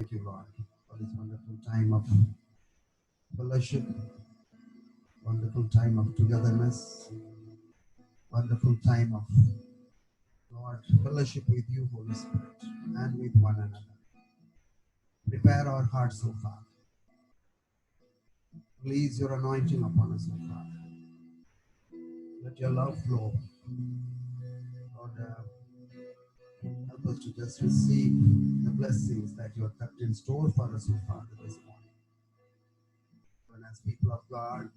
Thank you, Lord, for this wonderful time of fellowship, wonderful time of togetherness, wonderful time of, Lord, fellowship with you, Holy Spirit, and with one another. Prepare our hearts, O Father. Release your anointing upon us, O Father. Let your love flow. Lord, help us to just receive the blessings that you have kept in store for us, O Father, this morning. And as people of God,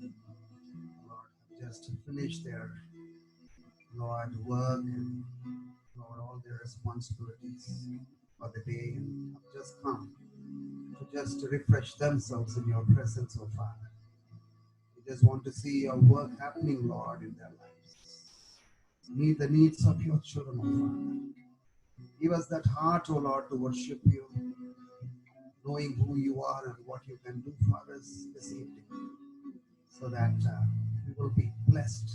Lord, have just finished their, Lord, work and, Lord, all their responsibilities for the day and have just come to just refresh themselves in your presence, O Father. We just want to see your work happening, Lord, in their lives. Meet the needs of your children, O Father. Give us that heart, O Lord, to worship you, knowing who you are and what you can do for us this evening, so that we will be blessed,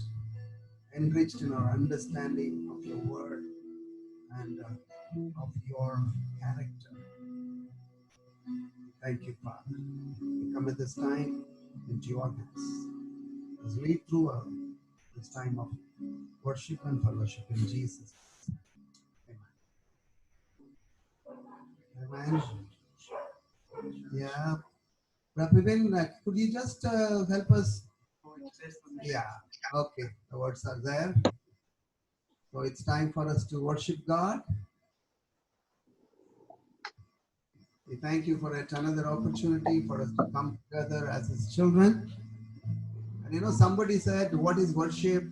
enriched in our understanding of your word and of your character. Thank you, Father. We come at this time into your hands. Let's lead through this time of worship and fellowship in Jesus. Amen. Amen. Yeah. Prabhavin, could you just help us? Yeah. Okay. The words are there. So it's time for us to worship God. We thank you for yet another opportunity for us to come together as His children. And somebody said, what is worship?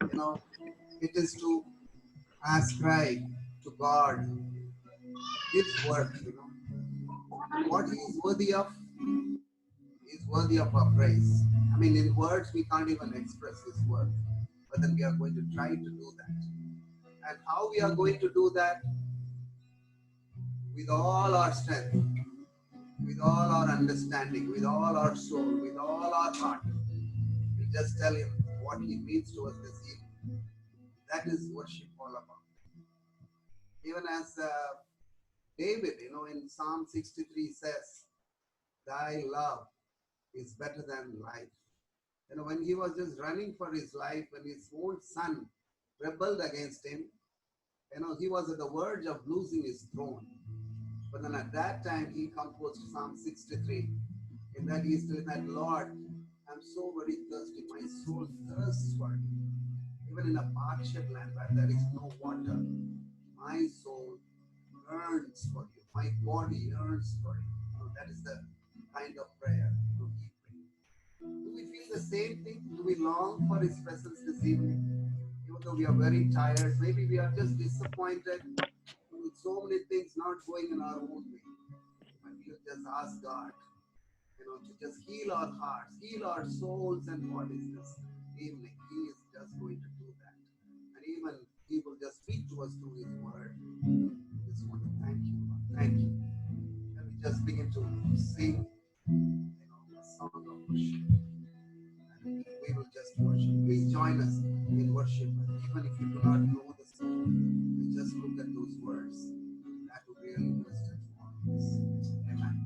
It is to ascribe to God His work. And what He is worthy of is worthy of our praise. I mean, in words, we can't even express His work. But then we are going to try to do that. And how we are going to do that? With all our strength, with all our understanding, with all our soul, with all our heart. We just tell Him what He means to us this evening. That is worship all about. Even as David, in Psalm 63 says, thy love is better than life. When he was just running for his life, when his own son rebelled against him, he was at the verge of losing his throne. But then at that time, he composed Psalm 63. In that he is telling that, Lord, I'm so very thirsty. My soul thirsts for you. Even in a parched land where there is no water, my soul yearns for you. My body yearns for you. That is the kind of prayer he prayed. Do we feel the same thing? Do we long for His presence this evening? Even though we are very tired, maybe we are just disappointed with so many things not going in our own way. And we'll just ask God, to just heal our hearts, heal our souls and bodies this evening. He is just going to do that. And even He will just speak to us through His word. I just want to thank you, Lord. Thank you. And we just begin to sing, a song of worship. And we will just worship. Please join us in worship. And even if you do not know the song, we just look at those words. That will really minister to all of us. Amen.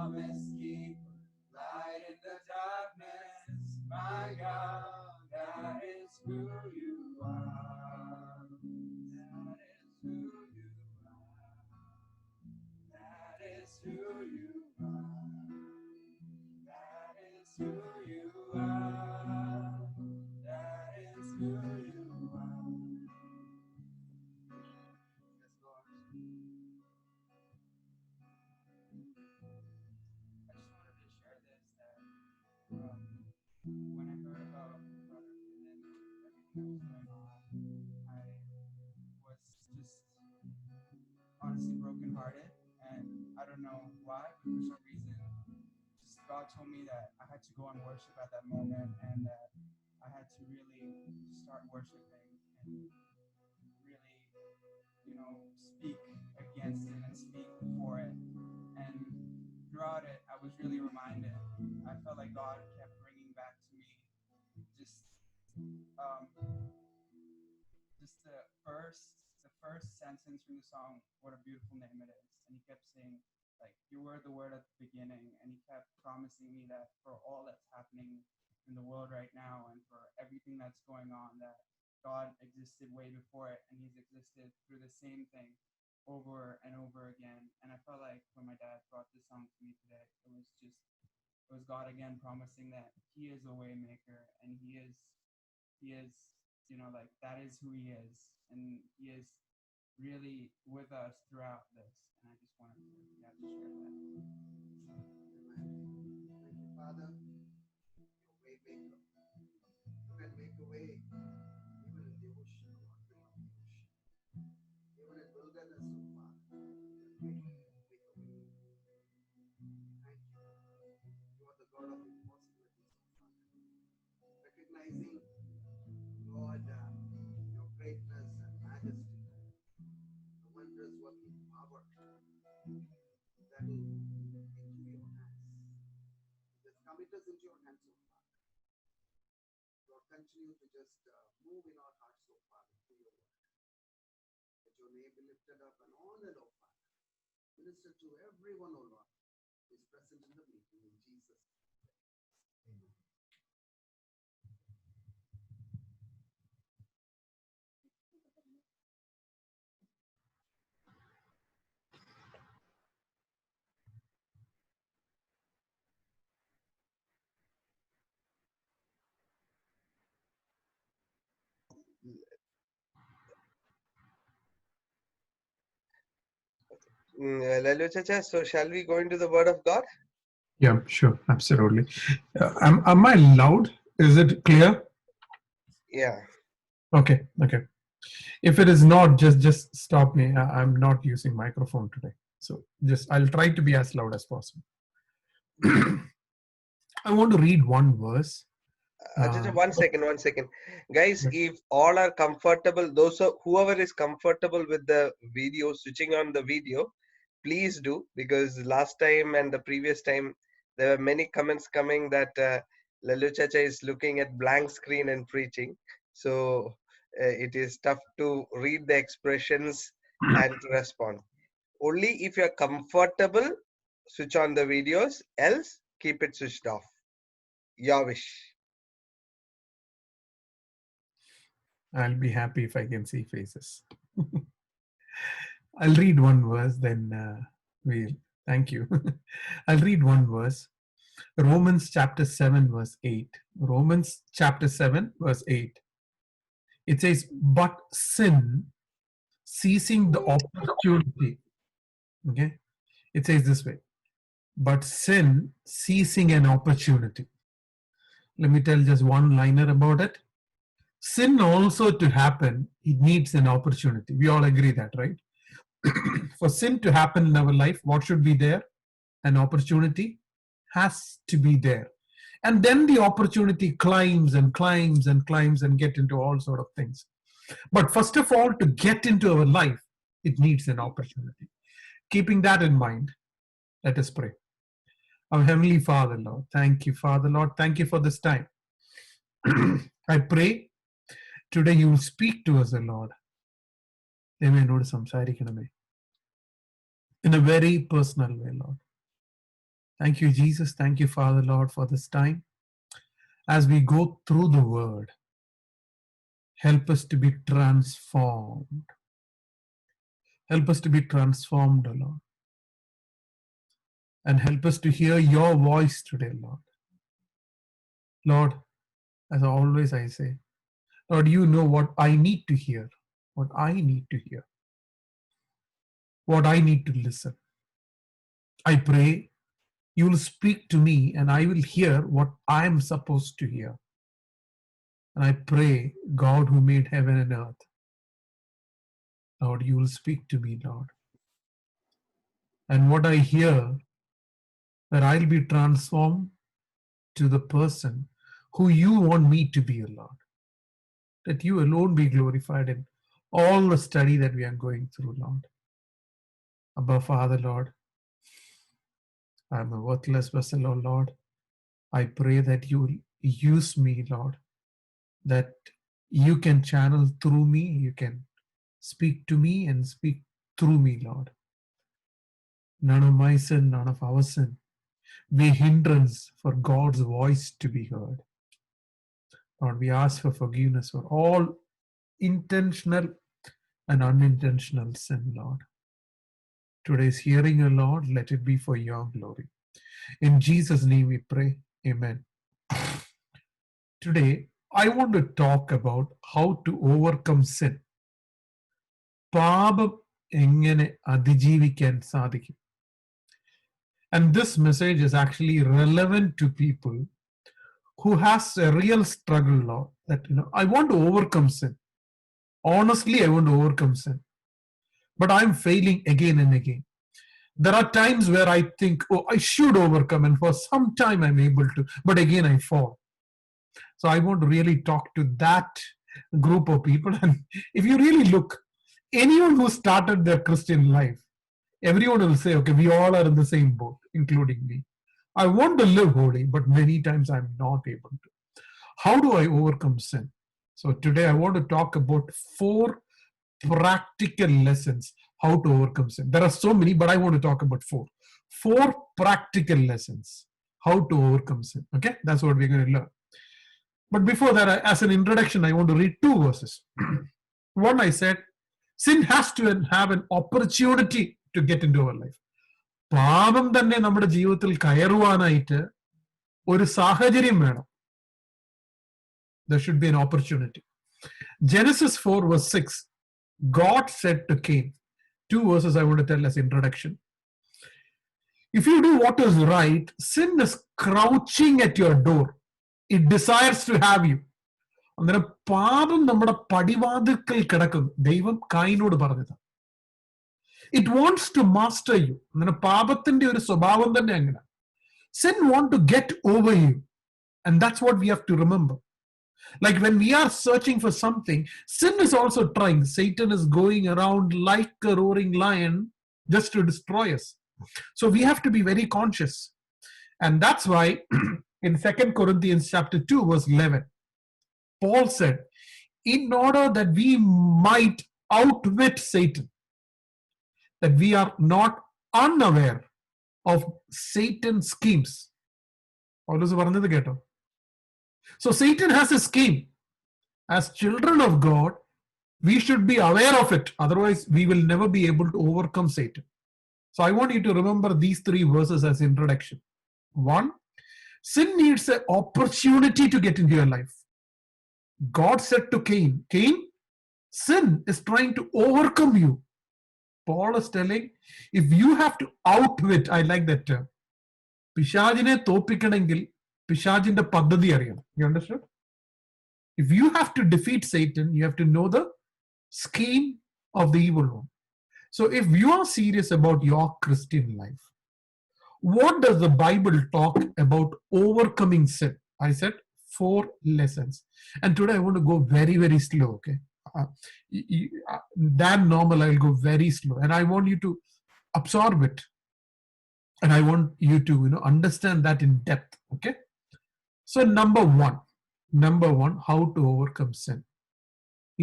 promise keeper, light in the darkness, my God, that is who you are. That is who you are. That is who you are. That is who you are. That is who you are. Yes, Lord. I just wanted to share this that when I heard about Brother Finn and everything that was going on, I was just honestly brokenhearted, and I don't know why, but for some reason, just God told me that I had to go and worship at that moment, and that I had to really start worshiping and really, speak against it and speak for it. And throughout it, I was really reminded. I felt like God kept bringing back to me just um, just the first sentence from the song, "What a beautiful name it is," and he kept saying, like, "You were the word at the beginning," and he kept promising me that for all that's happening in the world right now and for everything that's going on, that God existed way before it, and He's existed through the same thing over and over again. And I felt like when my dad brought this song to me today, it was God again promising that He is a way maker, and He is, like, that is who He is, and He is really with us throughout this. And I just wanted to share that. Amen. Thank you, Father. Your way maker. You can make a way even in the ocean, Lord, middle of the ocean. Even in wilderness, oh Father. You can make a way. Thank you. You are the God of impossibilities, oh Father. Recognizing, Lord, your greatness and majesty, the wondrous working power that will into your hands. Just commit us into your hands, oh Father. Lord, continue to just move in our hearts, oh Father, through your word. That your name be lifted up and honored, oh Father. Minister to everyone, oh Lord, who is present in the meeting in Jesus' name. Amen. Lalu Chacha, so shall we go into the Word of God? Yeah, sure, absolutely. Am I loud? Is it clear? Yeah. Okay, okay. If it is not, just stop me. I'm not using microphone today, so I'll try to be as loud as possible. I want to read one verse. Chacha, one second. Guys, if all are comfortable, whoever is comfortable with the video, switching on the video, please do, because last time and the previous time there were many comments coming that Lalu Chacha is looking at blank screen and preaching. So it is tough to read the expressions and to respond. Only if you're comfortable, switch on the videos, else keep it switched off. Your wish. I'll be happy if I can see faces. I'll read one verse, then thank you. I'll read one verse. Romans chapter 7, verse 8. Romans chapter 7, verse 8. It says, but sin, seizing the opportunity. Okay. It says this way, but sin, seizing an opportunity. Let me tell just one liner about it. Sin also to happen, it needs an opportunity. We all agree that, right? For sin to happen in our life, what should be there? An opportunity has to be there. And then the opportunity climbs and climbs and climbs and get into all sort of things. But first of all, to get into our life, it needs an opportunity. Keeping that in mind, let us pray. Our Heavenly Father, Lord, thank you, Father, Lord, thank you for this time. I pray today you will speak to us, Lord. In a very personal way, Lord. Thank you, Jesus. Thank you, Father, Lord, for this time. As we go through the word, help us to be transformed. Help us to be transformed, O Lord. And help us to hear your voice today, Lord. Lord, as always I say, Lord, you know what I need to hear, what I need to hear, what I need to listen. I pray you will speak to me and I will hear what I am supposed to hear. And I pray, God who made heaven and earth, Lord, you will speak to me, Lord. And what I hear, that I'll be transformed to the person who you want me to be, Lord. That you alone be glorified in all the study that we are going through, Lord. Abba, Father, Lord, I am a worthless vessel, O Lord. I pray that you will use me, Lord, that you can channel through me, you can speak to me and speak through me, Lord. None of my sin, none of our sin be hindrance for God's voice to be heard. Lord, we ask for forgiveness for all intentional and unintentional sin, Lord. Today's hearing, O Lord, let it be for your glory. In Jesus' name we pray. Amen. Today, I want to talk about how to overcome sin. പാപം എങ്ങനെ അതിജീവിക്കാൻ സാധിക്കും? And this message is actually relevant to people who has a real struggle, Lord, that I want to overcome sin. Honestly, I want to overcome sin, but I'm failing again and again. There are times where I think, oh, I should overcome, and for some time I'm able to, but again I fall. So I want to really talk to that group of people. And if you really look, anyone who started their Christian life, everyone will say, okay, we all are in the same boat, including me. I want to live holy, but many times I'm not able to. How do I overcome sin? So today I want to talk about 4 practical lessons how to overcome sin. There are so many, but I want to talk about 4. 4 practical lessons how to overcome sin. Okay, that's what we're going to learn. But before that, as an introduction, I want to read 2 verses. One, I said, sin has to have an opportunity to get into our life. പാപം തന്നെ നമ്മുടെ ജീവിതത്തിൽ കയറുവാനായിട്ട് ഒരു സാഹചര്യം വേണം. There should be an opportunity. Genesis 4 verse 6, God said to Cain, 2 verses I want to tell as introduction. If you do what is right, sin is crouching at your door. It desires to have you. അന്നേരം പാപം നമ്മുടെ പടിവാതിൽക്കൽ കിടക്കുന്നു. ദൈവം കായിനോട് പറഞ്ഞത്. It wants to master you. അങ്ങനെ പാപത്തിന്റെ ഒരു സ്വഭാവം തന്നെ അങ്ങനെ. Sin want to get over you. And that's what we have to remember. Like when we are searching for something, sin is also trying. Satan is going around like a roaring lion just to destroy us. So we have to be very conscious. And that's why in 2 Corinthians chapter 2 verse 11, Paul said, in order that we might outwit Satan, that we are not unaware of Satan's schemes. So Satan has a scheme. As children of God, we should be aware of it. Otherwise, we will never be able to overcome Satan. So I want you to remember these 3 verses as introduction. 1, sin needs an opportunity to get into your life. God said to Cain, Cain, sin is trying to overcome you. Paul is telling, if you have to outwit, I like that term. പിശാചിനെ തോപ്പിക്കണമെങ്കിൽ പിശാചിന്റെ പദ്ധതി അറിയണം. You understood? If you have to defeat Satan, you have to know the scheme of the evil one. So if you are serious about your Christian life, what does the Bible talk about overcoming sin? I said 4 lessons. And today I want to go very, very slow, okay? Than normal, I'll go very slow. And I want you to absorb it. And I want you to, understand that in depth, okay? So number one, how to overcome sin.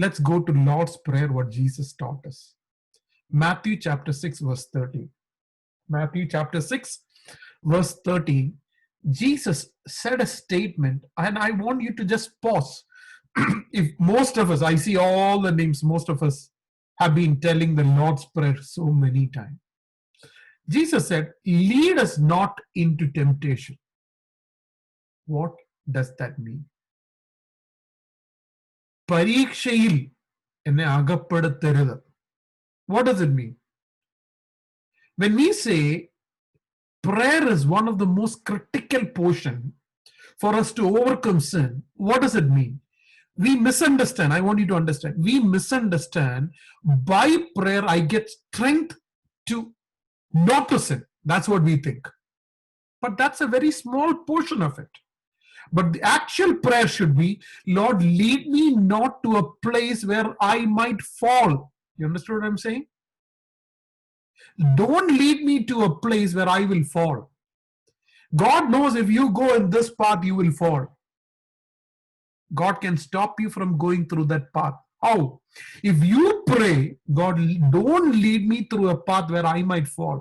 Let's go to Lord's Prayer, what Jesus taught us. Matthew chapter 6 verse 13. Matthew chapter 6 verse 13, Jesus said a statement, and I want you to just pause. If most of us, I see all the names, most of us have been telling the Lord's Prayer so many times. Jesus said, lead us not into temptation. What does that mean? പരീക്ഷയിൽ എന്നെ അകപ്പെടുത്തരുത്. What does it mean? When we say prayer is one of the most critical portion for us to overcome sin, what does it mean? We misunderstand. I want you to understand. We misunderstand by prayer I get strength to not to sin. That's what we think. But that's a very small portion of it. But the actual prayer should be, Lord, lead me not to a place where I might fall. You understand what I'm saying? Don't lead me to a place where I will fall. God knows if you go in this path, you will fall. God can stop you from going through that path. How? If you pray, God, don't lead me through a path where I might fall.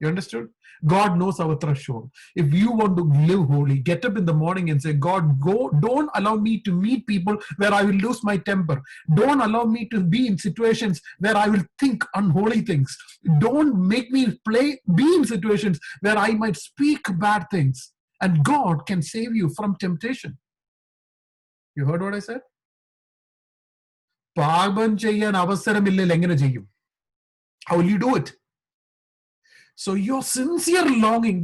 You understood? God knows our threshold. If you want to live holy, get up in the morning and say, God, don't allow me to meet people where I will lose my temper. Don't allow me to be in situations where I will think unholy things. Don't make me be in situations where I might speak bad things. And God can save you from temptation. You heard what I said? പാപം ചെയ്യാൻ അവസരമില്ലെങ്കിൽ എങ്ങനെ ചെയ്യും? How will you do it? So your sincere longing,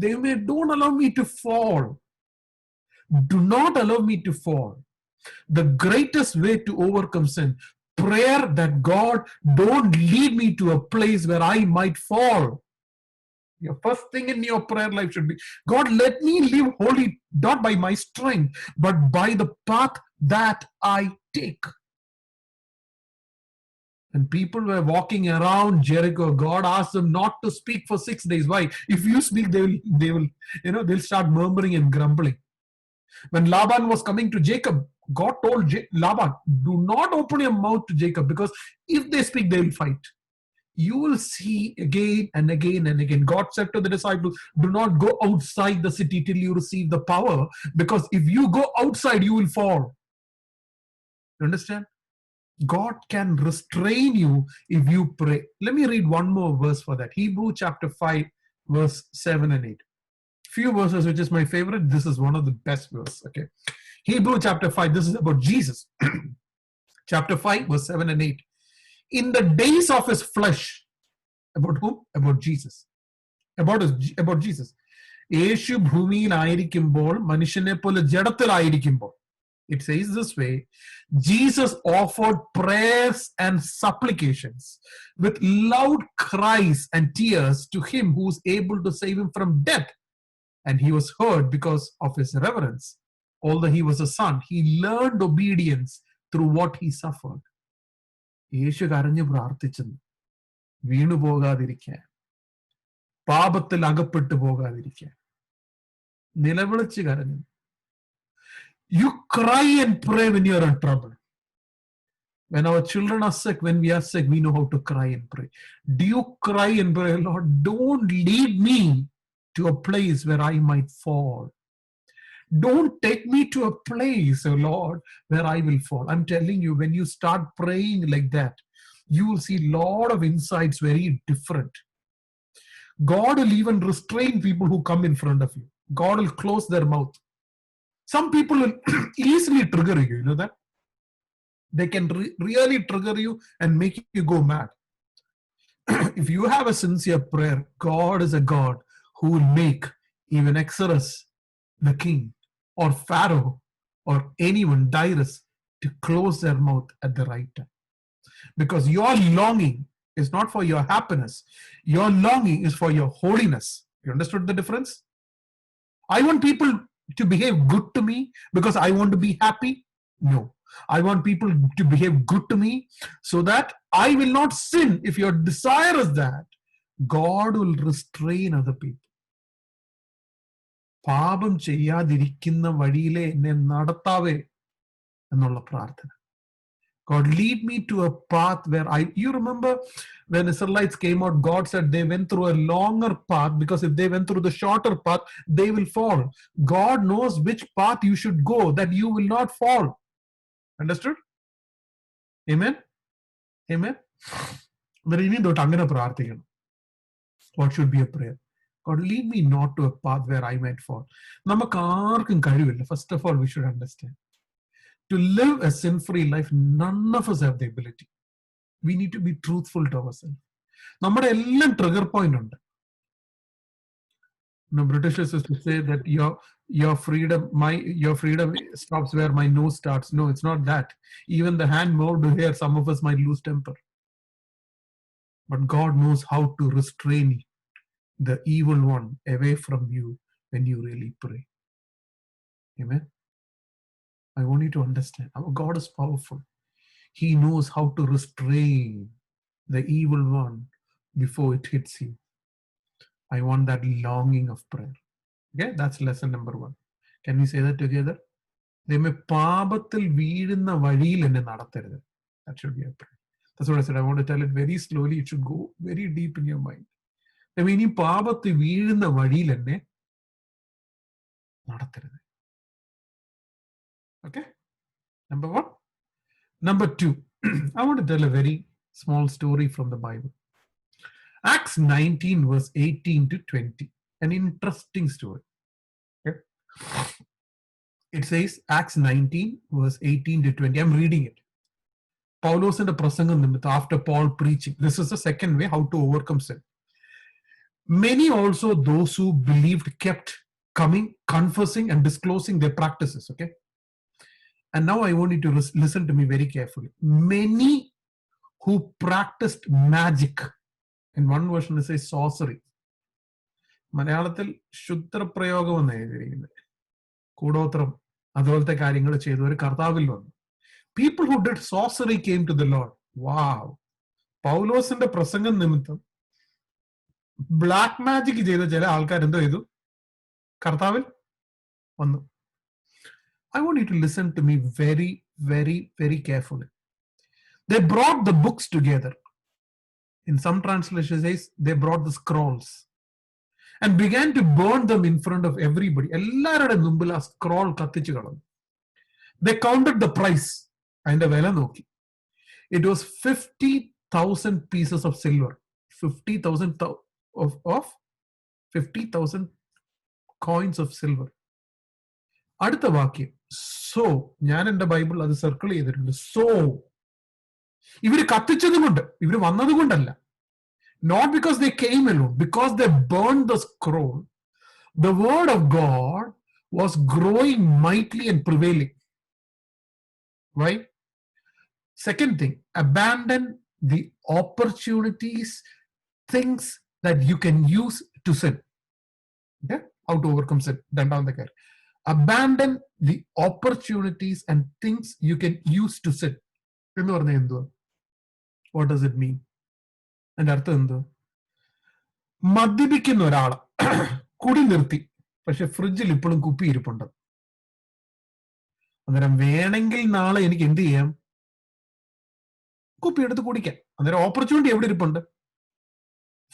don't allow me to fall. Do not allow me to fall. The greatest way to overcome sin, prayer that God don't lead me to a place where I might fall. Your first thing in your prayer life should be, God, let me live holy, not by my strength, but by the path that I take. And people were walking around Jericho. God asked them not to speak for 6 days. Why? If you speak, they'll start murmuring and grumbling. When Laban was coming to Jacob, God told Laban, do not open your mouth to Jacob, because if they speak, they will fight. You will see again and again and again. God said to the disciples, do not go outside the city till you receive the power, because if you go outside, you will fall. You understand? God can restrain you if you pray. Let me read one more verse for that. Hebrew chapter 5, verse 7 and 8. Few verses, which is my favorite. This is one of the best verses. Okay. Hebrew chapter 5, this is about Jesus. Chapter 5, verse 7 and 8. In the days of his flesh, about whom? About Jesus. About Jesus. യേശു ഭൂമിയിലായിരിക്കുമ്പോൾ മനുഷ്യനെ പോലെ ജഡത്തിലായിരിക്കുമ്പോൾ, it says this way, Jesus offered prayers and supplications with loud cries and tears to him who is able to save him from death. And he was heard because of his reverence. Although he was a son, he learned obedience through what he suffered. യേശു കരഞ്ഞു പ്രാർത്ഥിച്ചെന്ന് വീണു പോകാതിരിക്കാൻ, പാപത്തിൽ അകപ്പെട്ടു പോകാതിരിക്കാൻ നിലവിളിച്ച് കരഞ്ഞു. You cry and pray when you are in trouble. When our children are sick, when we are sick, we know how to cry and pray. Do you cry and pray, Lord, don't lead me to a place where I might fall. Don't take me to a place, oh Lord, where I will fall. I'm telling you, when you start praying like that, you will see a lot of insights very different. God will even restrain people who come in front of you. God will close their mouth. Some people will easily trigger you, you know that? They can really trigger you and make you go mad. If you have a sincere prayer, God is a God who will make even Exodus, the king, or Pharaoh, or anyone, Darius, to close their mouth at the right time. Because your longing is not for your happiness. Your longing is for your holiness. You understood the difference? I want people to behave good to me because I want to be happy. No. I want people to behave good to me so that I will not sin. If your desire is that, God will restrain other people. പാപം ചെയ്യാതിരിക്കുന്ന വഴിയിലെ എന്നെ നടത്താവേ എന്നുള്ള പ്രാർത്ഥന. God, lead me to a path where you remember when Israelites came out, God said they went through a longer path because if they went through the shorter path, they will fall. God knows which path you should go that you will not fall. Understood? Amen? Amen? What should be a prayer? God, lead me not to a path where I might fall. First of all, we should understand. To live a sin-free life, none of us have the ability. We need to be truthful to ourselves. നമ്മുടെ എല്ലാം trigger point ഉണ്ട്. Britishers used to say that your freedom stops where my nose starts. No, it's not that. Even the hand moved here, some of us might lose temper. But God knows how to restrain the evil one away from you when you really pray. Amen. I want you to understand. Our God is powerful. He knows how to restrain the evil one before it hits you. I want that longing of prayer. Okay, that's lesson number 1. Can we say that together? That should be a prayer. That's what I said. I want to tell it very slowly. It should go very deep in your mind. Okay, number 1. Number 2, I want to tell a very small story from the Bible. Acts 19 verse 18 to 20. An interesting story. Okay? It says, Acts 19 verse 18 to 20. I'm reading it. Paulos and the Prasangam Nimitha, after Paul preaching. This is the second way how to overcome sin. Many also, those who believed, kept coming, confessing and disclosing their practices. Okay? And now I want you to listen to me very carefully. Many who practiced magic. In one version it says sorcery. മലയാളത്തിൽ ശുദ്രപ്രയോഗം എന്ന് എഴുതിയിരിക്കുന്നത്. കൂടോത്രം അതുപോലത്തെ കാര്യങ്ങൾ ചെയ്തവർ കർത്താവിൽ വന്നു. People who did sorcery came to the Lord. Wow. പൗലോസിന്റെ പ്രസംഗം നിമിത്തം ബ്ലാക്ക് മാജിക് ചെയ്ത ചില ആൾക്കാർ എന്തോ ചെയ്തു? കർത്താവിൽ വന്നു. I want you to listen to me very, very, very carefully. They brought the books together. In some translations, says they brought the scrolls and began to burn them in front of everybody. എല്ലാവരുടെ മുമ്പിൽ ആ scroll കത്തിച്ചു കളഞ്ഞു. They counted the price. അതിന്റെ വില നോക്കി. It was 50,000 pieces of silver. 50,000 coins of silver. അടുത്ത വാക്യം, സോ, ഞാൻ എന്റെ ബൈബിൾ അത് സർക്കിൾ ചെയ്തിട്ടുണ്ട്. സോ, ഇവര് കത്തിച്ചതും കൊണ്ട്, ഇവര് വന്നത് കൊണ്ടല്ല. Not because they came alone, because they burned the scroll, the word of God was growing mightily and prevailing. Why? Second thing, abandon the opportunities, things that you can use to sin. Okay? How to overcome sin. Abandon the opportunities and things you can use to sin. What does it mean? അതിന്റെ അർത്ഥം എന്തോ? മദ്യപിക്കുന്ന ഒരാള് കുടി നിർത്തി, പക്ഷെ ഫ്രിഡ്ജിൽ ഇപ്പോഴും കുപ്പി ഇരിപ്പുണ്ട്. അന്നേരം വേണമെങ്കിൽ നാളെ എനിക്ക് എന്ത് ചെയ്യാം? കുപ്പി എടുത്ത് കുടിക്കാം. അന്നേരം ഓപ്പർച്യൂണിറ്റി എവിടെ ഇരിപ്പുണ്ട്?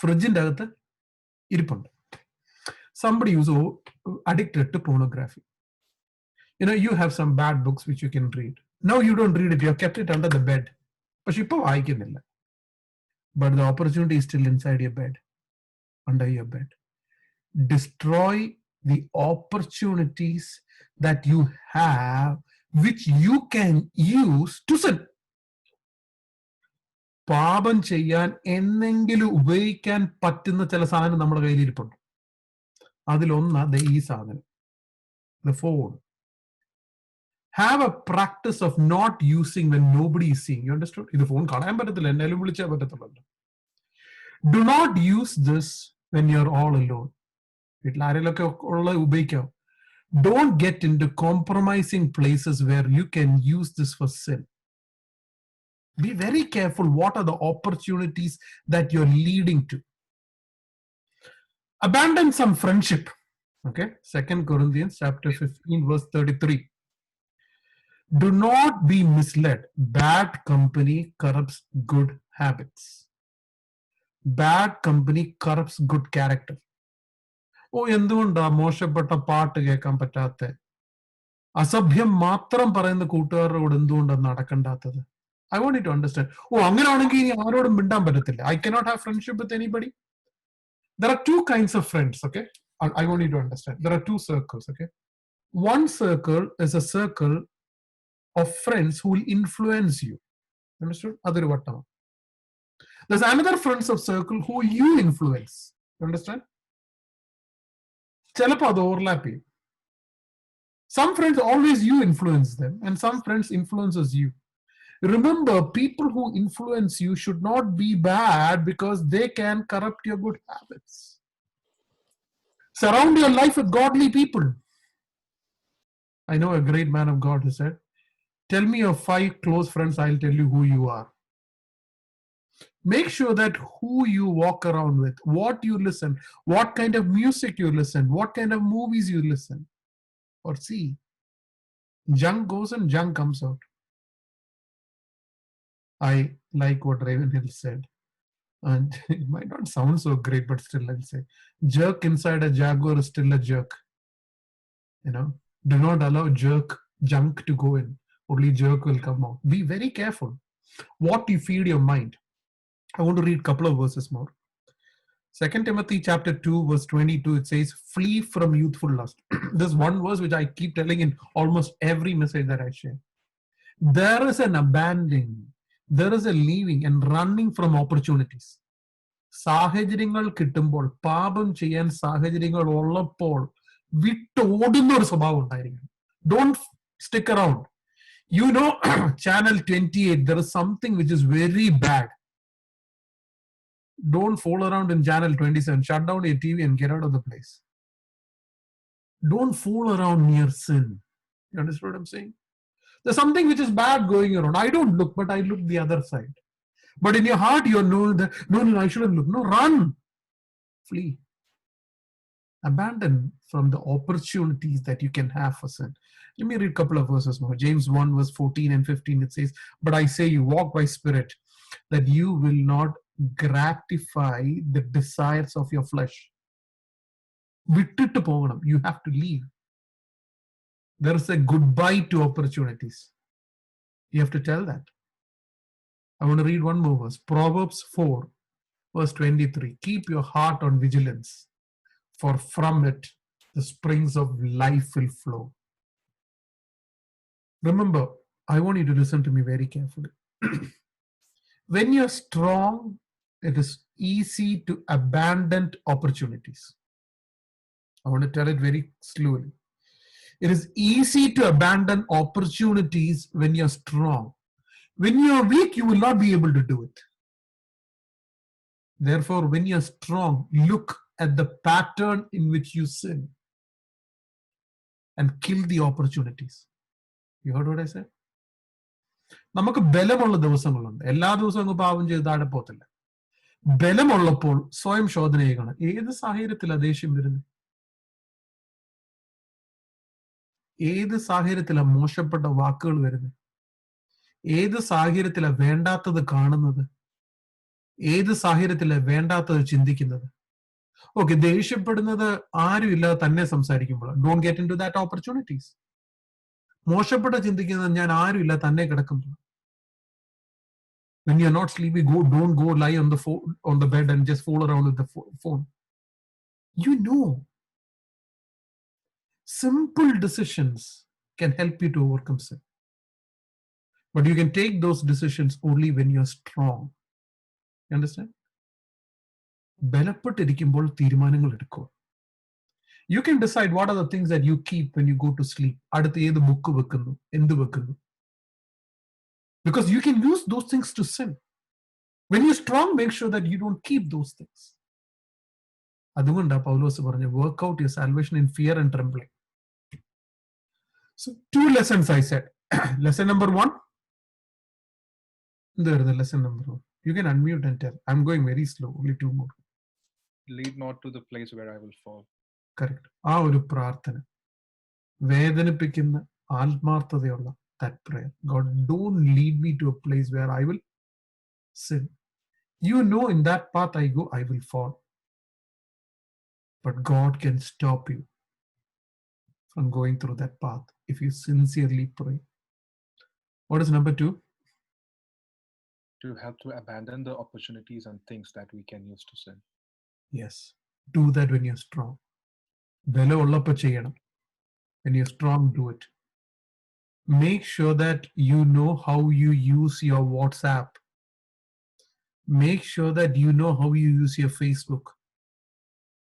ഫ്രിഡ്ജിന്റെ അകത്ത് ഇരിപ്പുണ്ട്. Somebody who's addicted to pornography. You have some bad books which you can read. Now you don't read it. You have kept it under the bed. പക്ഷെ ഇപ്പൊ വായിക്കുന്നില്ല. But the opportunity is still inside your bed, under your bed. Destroy the opportunities that you have, which you can use to sin. പാപം ചെയ്യാൻ എന്നെങ്കിലും ഉപയോഗിക്കാൻ പറ്റുന്ന ചില സാധനം നമ്മുടെ കയ്യിൽ ഇരിപ്പുണ്ട്. അതിലൊന്നാ ഈ സാധനം, the phone. Have a practice of not using when nobody is seeing. You understood? ഇത് ഫോൺ കളയാൻ പറ്റത്തില്ല, എന്നാലും വിളിച്ചാൽ പറ്റത്തുള്ളൂ. Do not use this when you're all alone. വീട്ടിൽ ആരെങ്കിലൊക്കെ ഉള്ള ഉപയോഗിക്കാം. Don't get into compromising places where you can use this for sin. Be very careful. What are the opportunities that you're leading to? Abandon some friendship. Okay, 2 Corinthians chapter 15 verse 33. Do not be misled. Bad company corrupts good habits. Bad company corrupts good character. ഓ എന്തുകൊണ്ടാ മോശപ്പെട്ട പാട്ട് കേൾക്കാൻ പറ്റാത്ത, അസഭ്യം മാത്രം പറയുന്ന കൂട്ടുകാരുടെ കൂടെ എന്തുകൊണ്ടാണ് നടക്കണ്ടാത്തത്? I want you to understand. Oh അങ്ങനെയാണെങ്കിൽ ഇനി ആരോടും മിണ്ടാൻ പറ്റത്തില്ല. I cannot have friendship with anybody. There are two kinds of friends, okay? I want you to understand. There are two circles, okay? One circle is a circle of friends who will influence you. Understood? Adur vattama. There's another friends of circle who you influence. You understand? ചിലപ്പോൾ അത് overlap ചെയ്യും. Some friends always you influence them, and some friends influences you. Remember, people who influence you should not be bad because they can corrupt your good habits. Surround your life with godly people. I know a great man of God who said, tell me your 5 close friends, I'll tell you who you are. Make sure that who you walk around with, what you listen, what kind of music you listen, what kind of movies you listen or see. Junk goes and junk comes out. I like what Ravenhill said, and it might not sound so great, but still I'll say, jerk inside a Jaguar is still a jerk. You know, do not allow junk to go in. Only jerk will come out. Be very careful what you feed your mind. I want to read a couple of verses more. 2 Timothy chapter 2 verse 22, it says, flee from youthful lust. This one verse which I keep telling in almost every message that I share. There is an abandoning, there is a leaving and running from opportunities. സാഹചര്യങ്ങൾ കിട്ടുമ്പോൾ, പാപം ചെയ്യാൻ സാഹചര്യങ്ങൾ ഉള്ളപ്പോൾ വിട്ടോടുന്ന ഒരു സ്വഭാവം ഉണ്ടായിരിക്കും. Don't stick around. You know, channel 28, there is something which is very bad. Don't fool around in channel 27. Shut down your TV and get out of the place. Don't fool around near sin. You understand what I'm saying? There's something which is bad going around. I don't look, but I look the other side. But in your heart, you know that, no, I shouldn't look. No, run. Flee. Abandon from the opportunities that you can have for sin. Let me read a couple of verses more. James 1 verse 14 and 15, it says, but I say you walk by spirit, that you will not gratify the desires of your flesh. വിട്ടിട്ട് പോകണം. You have to leave. There is a goodbye to opportunities. You have to tell that. I want to read one more verse. Proverbs 4 verse 23. Keep your heart on vigilance, for from it the springs of life will flow. Remember, I want you to listen to me very carefully. When you're strong, it is easy to abandon opportunities. I want to tell it very slowly. It is easy to abandon opportunities when you're strong. When you're weak, you will not be able to do it. Therefore, when you're strong, look at the pattern in which you sin and kill the opportunities. You heard what I said? നമുക്ക് ബലമുള്ള ദിവസങ്ങളുണ്ട്. എല്ലാ ദിവസവും പാപം ചെയ്ത് താഴെ പോകത്തില്ല. ബലമുള്ളപ്പോൾ സ്വയം ശോധന ചെയ്യണം. ഏത് സാഹചര്യത്തിലാണ് ദേഷ്യം വരുന്നത്? ഏത് സാഹചര്യത്തിലാണ് മോശപ്പെട്ട വാക്കുകൾ വരുന്നത്? ഏത് സാഹചര്യത്തിലാണ് വേണ്ടാത്തത് കാണുന്നത്? ഏത് സാഹചര്യത്തിലാണ് വേണ്ടാത്തത് ചിന്തിക്കുന്നത്? ഓക്കെ, ദേഷ്യപ്പെടുന്നത് ആരുമില്ലാതെ തന്നെ സംസാരിക്കുമ്പോൾ, don't get into that opportunities. മോശപ്പെട്ട ചിന്തിക്കുന്നത് ഞാൻ ആരുമില്ല തന്നെ കിടക്കുമ്പോൾ. When you're not sleepy, don't go lie on the bed and just fool around with the phone. You know, simple decisions can help you to overcome sin. But you can take those decisions only when you're strong. You understand? ബലപ്പെട്ടിരിക്കുമ്പോൾ തീരുമാനങ്ങൾ എടുക്കുക. You can decide what are the things that you keep when you go to sleep. അടുത്ത് ഏത് book വെക്കുന്നു, എന്ത് വെക്കുന്നു. Because you can use those things to sin. When you're strong, make sure that you don't keep those things. അതുകൊണ്ടാ പൗലോസ് പറഞ്ഞു, work out your salvation in fear and trembling. So 2 lessons I said. Lesson number 1. There the lesson number 1. You can unmute and tell. I'm going very slow. Only 2 more. Lead not to the place where I will fall. Correct. ആ ഒരു പ്രാർത്ഥന, വേദനിപ്പിക്കുന്ന ആത്മാർത്ഥതയുള്ള that prayer. God, don't lead me to a place where I will sin. You know, in that path I go, I will fall. But God can stop you from going through that path if you sincerely pray. What is number 2? To help to abandon the opportunities and things that we can use to sin. Yes. Do that when you're strong. When you're strong, do it. Make sure that you know how you use your WhatsApp. Make sure that you know how you use your Facebook.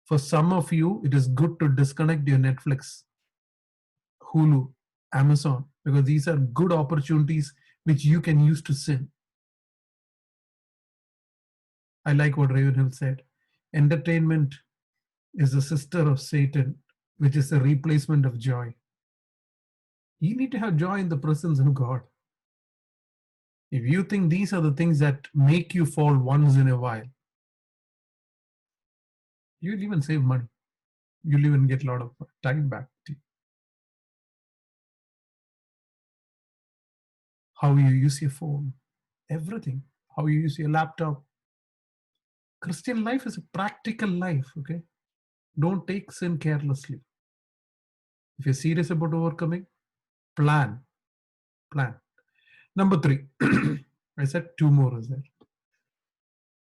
For some of you, it is good to disconnect your Netflix, Hulu, Amazon, because these are good opportunities which you can use to sin. I like what Ravenhill said. Entertainment is the sister of Satan, which is a replacement of joy. You need to have joy in the presence of God. If you think these are the things that make you fall once in a while, you'll even save money. You'll even get a lot of time back. How you use your phone, everything. How you use your laptop. Christian life is a practical life, okay? Don't take sin carelessly. If you're serious about overcoming, plan. Number 3, I said 2 more is there.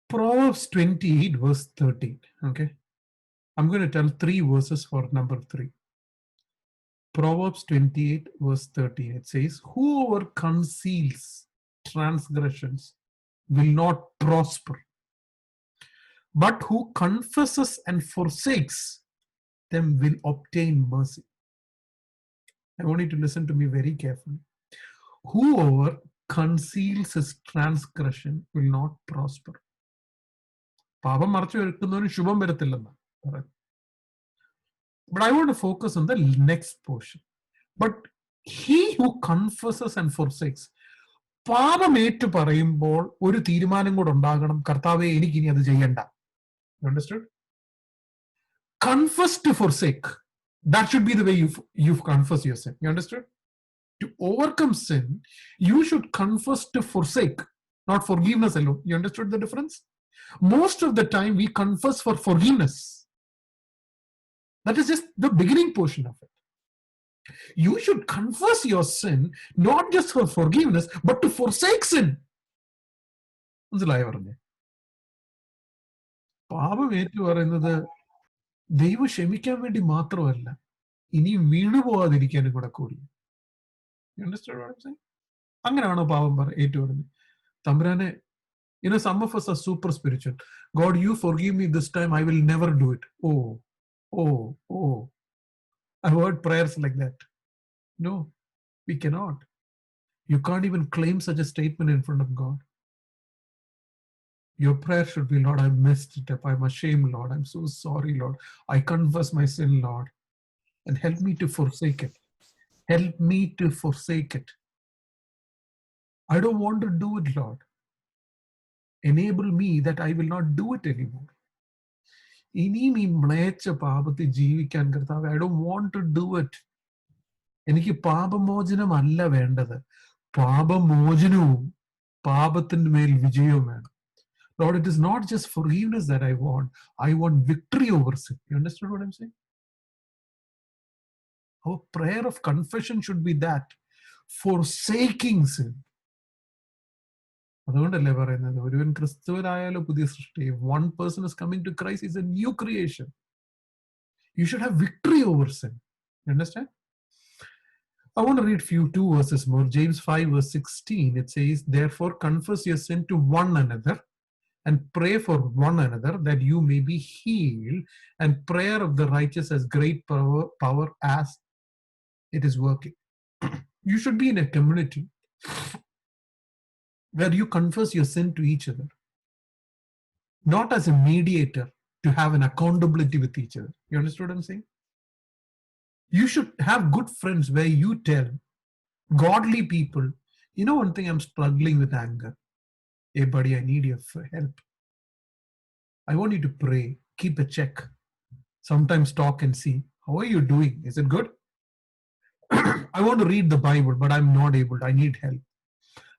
Proverbs 28 verse 13, okay? I'm going to tell 3 verses for number 3. Proverbs 28 verse 13, it says, whoever conceals transgressions will not prosper, but who confesses and forsakes them will obtain mercy. I want you to listen to me very carefully. Whoever conceals his transgression will not prosper. പാപം മറച്ചു വെക്കുന്നവന് ശുഭം വരത്തില്ലെന്ന് പറയുന്നു. But I want to focus on the next portion. But he who confesses and forsakes, പാപം ഏറ്റു പറയുമ്പോൾ ഒരു തീരുമാനം കൂടെ ഉണ്ടാകണം, കർത്താവേ എനിക്ക് ഇനി അത് ചെയ്യണ്ട. You understood? Confess to forsake. That should be the way you confess your sin. You understood? To overcome sin, you should confess to forsake, not forgiveness alone. You understood the difference? Most of the time we confess for forgiveness. That is just the beginning portion of it. You should confess your sin, not just for forgiveness, but to forsake sin. മനസ്സിലായോ പറഞ്ഞേ? പാപം ഏറ്റു പറയുന്നത് ദൈവം ക്ഷമിക്കാൻ വേണ്ടി മാത്രമല്ല, ഇനിയും വീണുപോകാതിരിക്കാനും കൂടെ കൂടി. അങ്ങനെയാണോ പാപം ഏറ്റു പറയുന്നത്? തമ്പുരാനെ, some of us are super spiritual. God, you forgive me this time, I will never do it. Oh. I've heard prayers like that. No, we cannot. You can't even claim such a statement in front of God. Your prayer should be, Lord, I messed it up. I'm ashamed, Lord. I'm so sorry, Lord. I confess my sin, Lord. And help me to forsake it. Help me to forsake it. I don't want to do it, Lord. Enable me that I will not do it anymore. ഇനിയും ഈ മ്ലേച്ഛ പാപത്തിൽ ജീവിക്കാൻ കർത്താവേ, I don't want to do it. എനിക്ക് പാപമോചനമല്ല വേണ്ടത്, പാപമോചനവും പാപത്തിന്റെ മേൽ വിജയവും വേണം. Lord, it is not just forgiveness that I want victory over sin. You understand what I'm saying? Our prayer of confession should be that, forsaking sin. അതുകൊണ്ടല്ലേ പറയുന്നത്, ഒരുവൻ ക്രിസ്തുവിലായാലോ പുതിയ സൃഷ്ടി. One person is coming to Christ, is a new creation. You should have victory over sin. You understand? I want to read 2 verses more. James 5 verse 16, it says, therefore confess your sin to one another and pray for one another that you may be healed, and prayer of the righteous has great power as it is working. You should be in a community where you confess your sin to each other, not as a mediator to have an accountability with each other. You understand what I'm saying? You should have good friends where you tell godly people, one thing, I'm struggling with anger. Hey buddy, I need your help. I want you to pray, keep a check. Sometimes talk and see, how are you doing? Is it good? I want to read the Bible, but I'm not able to. I need help.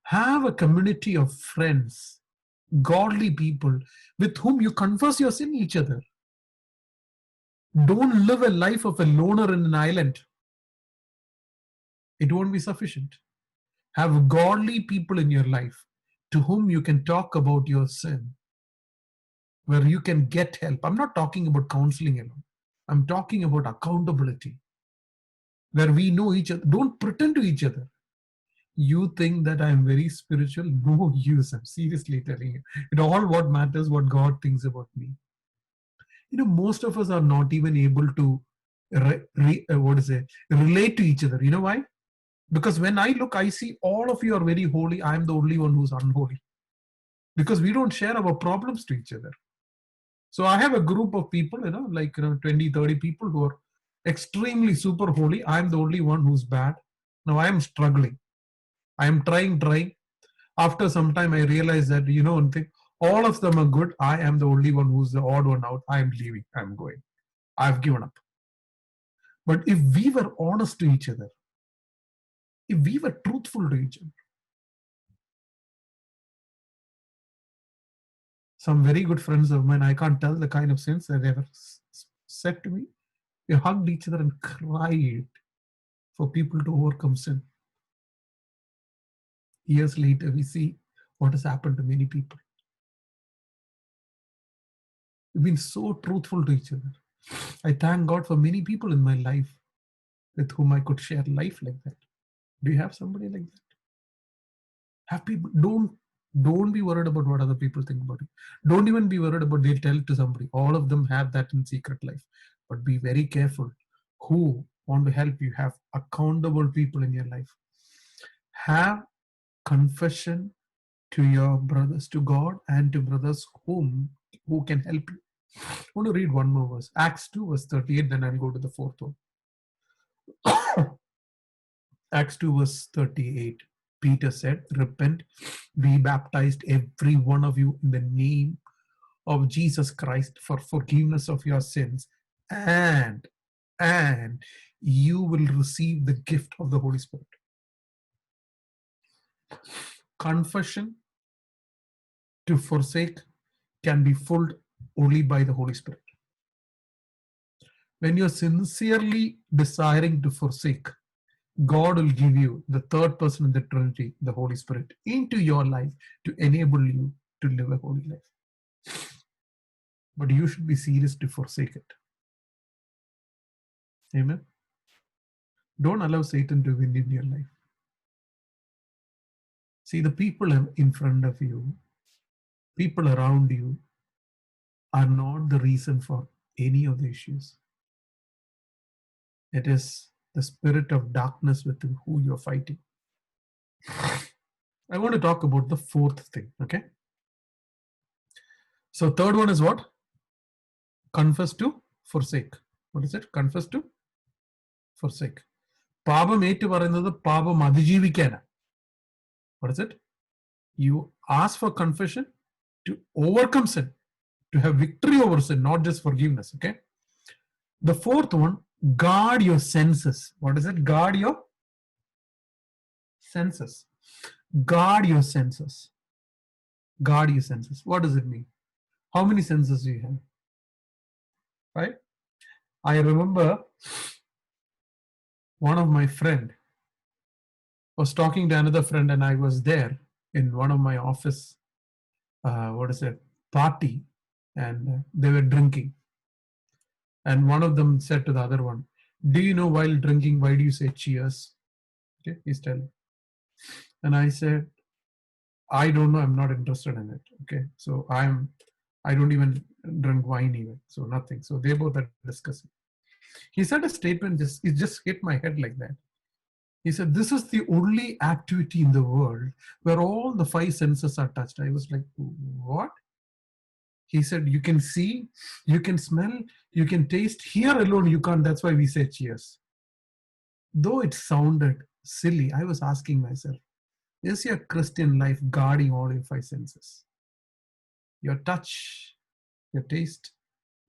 Have a community of friends, godly people with whom you confess your sin each other. Don't live a life of a loner in an island. It won't be sufficient. Have godly people in your life to whom you can talk about your sin, where you can get help. I'm not talking about counseling alone. I'm talking about accountability, where we know each other. Don't pretend to each other. You think that I'm very spiritual? No use. I'm seriously telling you. It all what matters what God thinks about me. Most of us are not even able to relate to each other. You know why? Because when I look, I see all of you are very holy. I'm the only one who's unholy. Because we don't share our problems to each other. So I have a group of people, like 20, 30 people who are extremely super holy. I'm the only one who's bad. Now I am struggling. I am trying. After some time, I realized that, one thing, all of them are good. I am the only one who's the odd one out. I am leaving. I'm going. I've given up. But if we were honest to each other, if we were truthful to each other, some very good friends of mine, I can't tell the kind of sins that they ever said to me. We hugged each other and cried for people to overcome sin. Years later, we see what has happened to many people. We've been so truthful to each other. I thank God for many people in my life with whom I could share life like that. Do you have somebody like that? Have people, don't be worried about what other people think about you. Don't even be worried about they'll tell to somebody. All of them have that in secret life. But be very careful who want to help you. Have accountable people in your life. Have confession to your brothers, to God, and to brothers who can help you. I want to read one more verse. Acts 2 verse 38, then I'll go to the fourth one. Acts 2 verse 38. Peter said, repent, be baptized, every one of you, in the name of Jesus Christ for forgiveness of your sins, and you will receive the gift of the Holy Spirit. Confession to forsake can be fulfilled only by the Holy Spirit. When you're sincerely desiring to forsake, God will give you the third person in the Trinity, the Holy Spirit, into your life to enable you to live a holy life. But you should be serious to forsake it. Amen. Don't allow Satan to win in your life. See, the people in front of you, people around you, are not the reason for any of the issues. It is the spirit of darkness with who you're fighting. I want to talk about the fourth thing, okay? So third one is what? Confess to forsake. What is it? Confess to forsake. പാപം ഏറ്റു പറയുന്നത് പാപം അതിജീവിക്കാനാണ്. What is it? You ask for confession to overcome sin, to have victory over sin, not just forgiveness, okay? The fourth one, guard your senses. What is it? Guard your senses. Guard your senses. Guard your senses. What does it mean? How many senses do you have? Right? I remember one of my friend was talking to another friend, and I was there in one of my office, party, and they were drinking. And one of them said to the other one, do you know while drinking, why do you say cheers? Okay, he's telling. And I said, I don't know, I'm not interested in it. Okay, so I don't even drink wine even, so nothing. So they both are discussing. He said a statement, it just hit my head like that. He said, this is the only activity in the world where all the five senses are touched. I was like, what? He said, you can see, you can smell, you can taste. Here alone you can't. That's why we say cheers. Though it sounded silly, I was asking myself, is your Christian life guarding all your five senses? Your touch, your taste,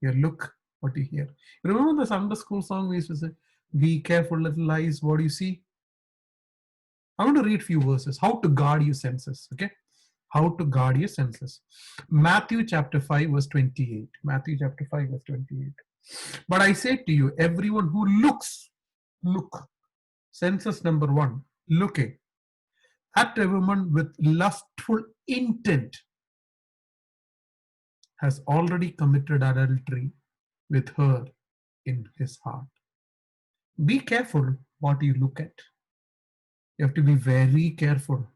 your look, what you hear. Remember the Sunday school song we used to say, be careful little eyes, what do you see? I want to read few verses. How to guard your senses. Okay. How to guard your senses. Matthew chapter 5 verse 28. Matthew chapter 5 verse 28. But I say to you, everyone who look, senses number one, looking at a woman with lustful intent has already committed adultery with her in his heart. Be careful what you look at. You have to be very careful.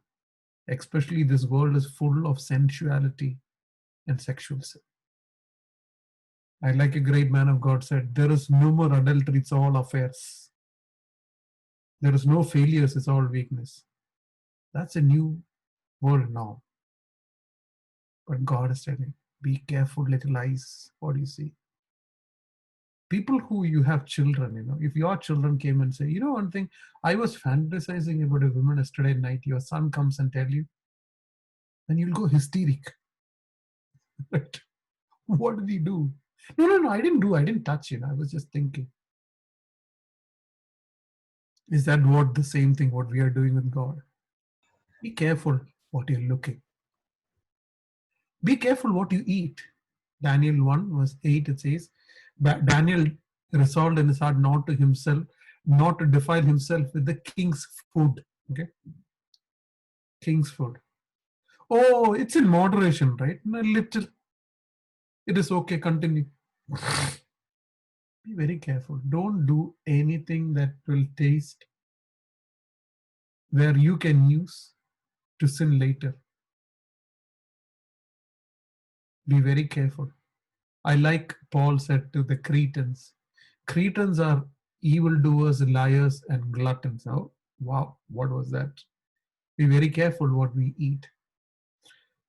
Especially this world is full of sensuality and sexual sin. I like a great man of God said, there is no more adultery, it's all affairs. There is no failures, it's all weakness. That's a new world now. But God is telling, be careful, little eyes, what do you see? People who you have children, if your children came and say, one thing, I was fantasizing about a woman yesterday night, your son comes and tell you, then you'll go hysteric. Right? What did he do? No, I didn't touch it. I was just thinking. Is that what the same thing what we are doing with God? Be careful what you're looking. Be careful what you eat. Daniel 1 verse 8 it says, Daniel resolved in his heart not to defile himself with the king's food. Okay? King's food. Oh, it's in moderation, right? A little. It is okay, continue. Be very careful. Don't do anything that will taste where you can use to sin later. Be very careful. I like Paul said to the Cretans. Cretans are evildoers, liars, and gluttons. Oh, wow, what was that? Be very careful what we eat.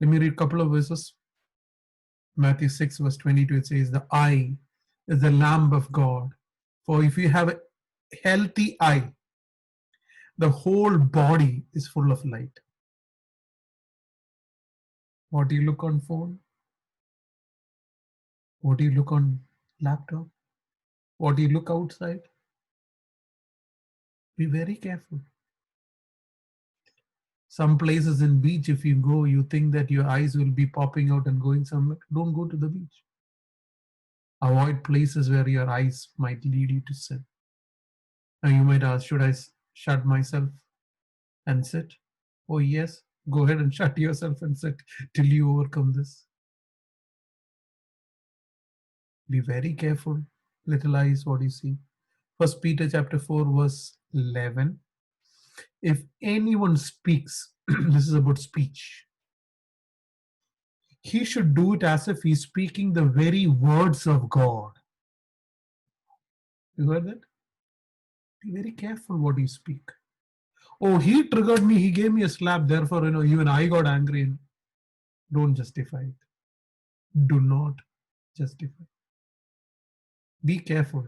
Let me read a couple of verses. Matthew 6 verse 22, it says, the eye is the lamp of God. For if you have a healthy eye, the whole body is full of light. What do you look on phone? What do you look on laptop? What do you look outside? Be very careful. Some places in beach, if you go, you think that your eyes will be popping out and going somewhere. Don't go to the beach. Avoid places where your eyes might lead you to sin. Now you might ask, should I shut myself and sit? Oh yes, go ahead and shut yourself and sit till you overcome this. Be very careful, little eyes, what you see. 1 Peter chapter 4 verse 11. If anyone speaks, this is about speech, he should do it as if he's speaking the very words of God. You heard that? Be very careful what you speak. Oh, he triggered me, he gave me a slap, therefore, even I got angry. Don't justify it. Do not justify. Be careful.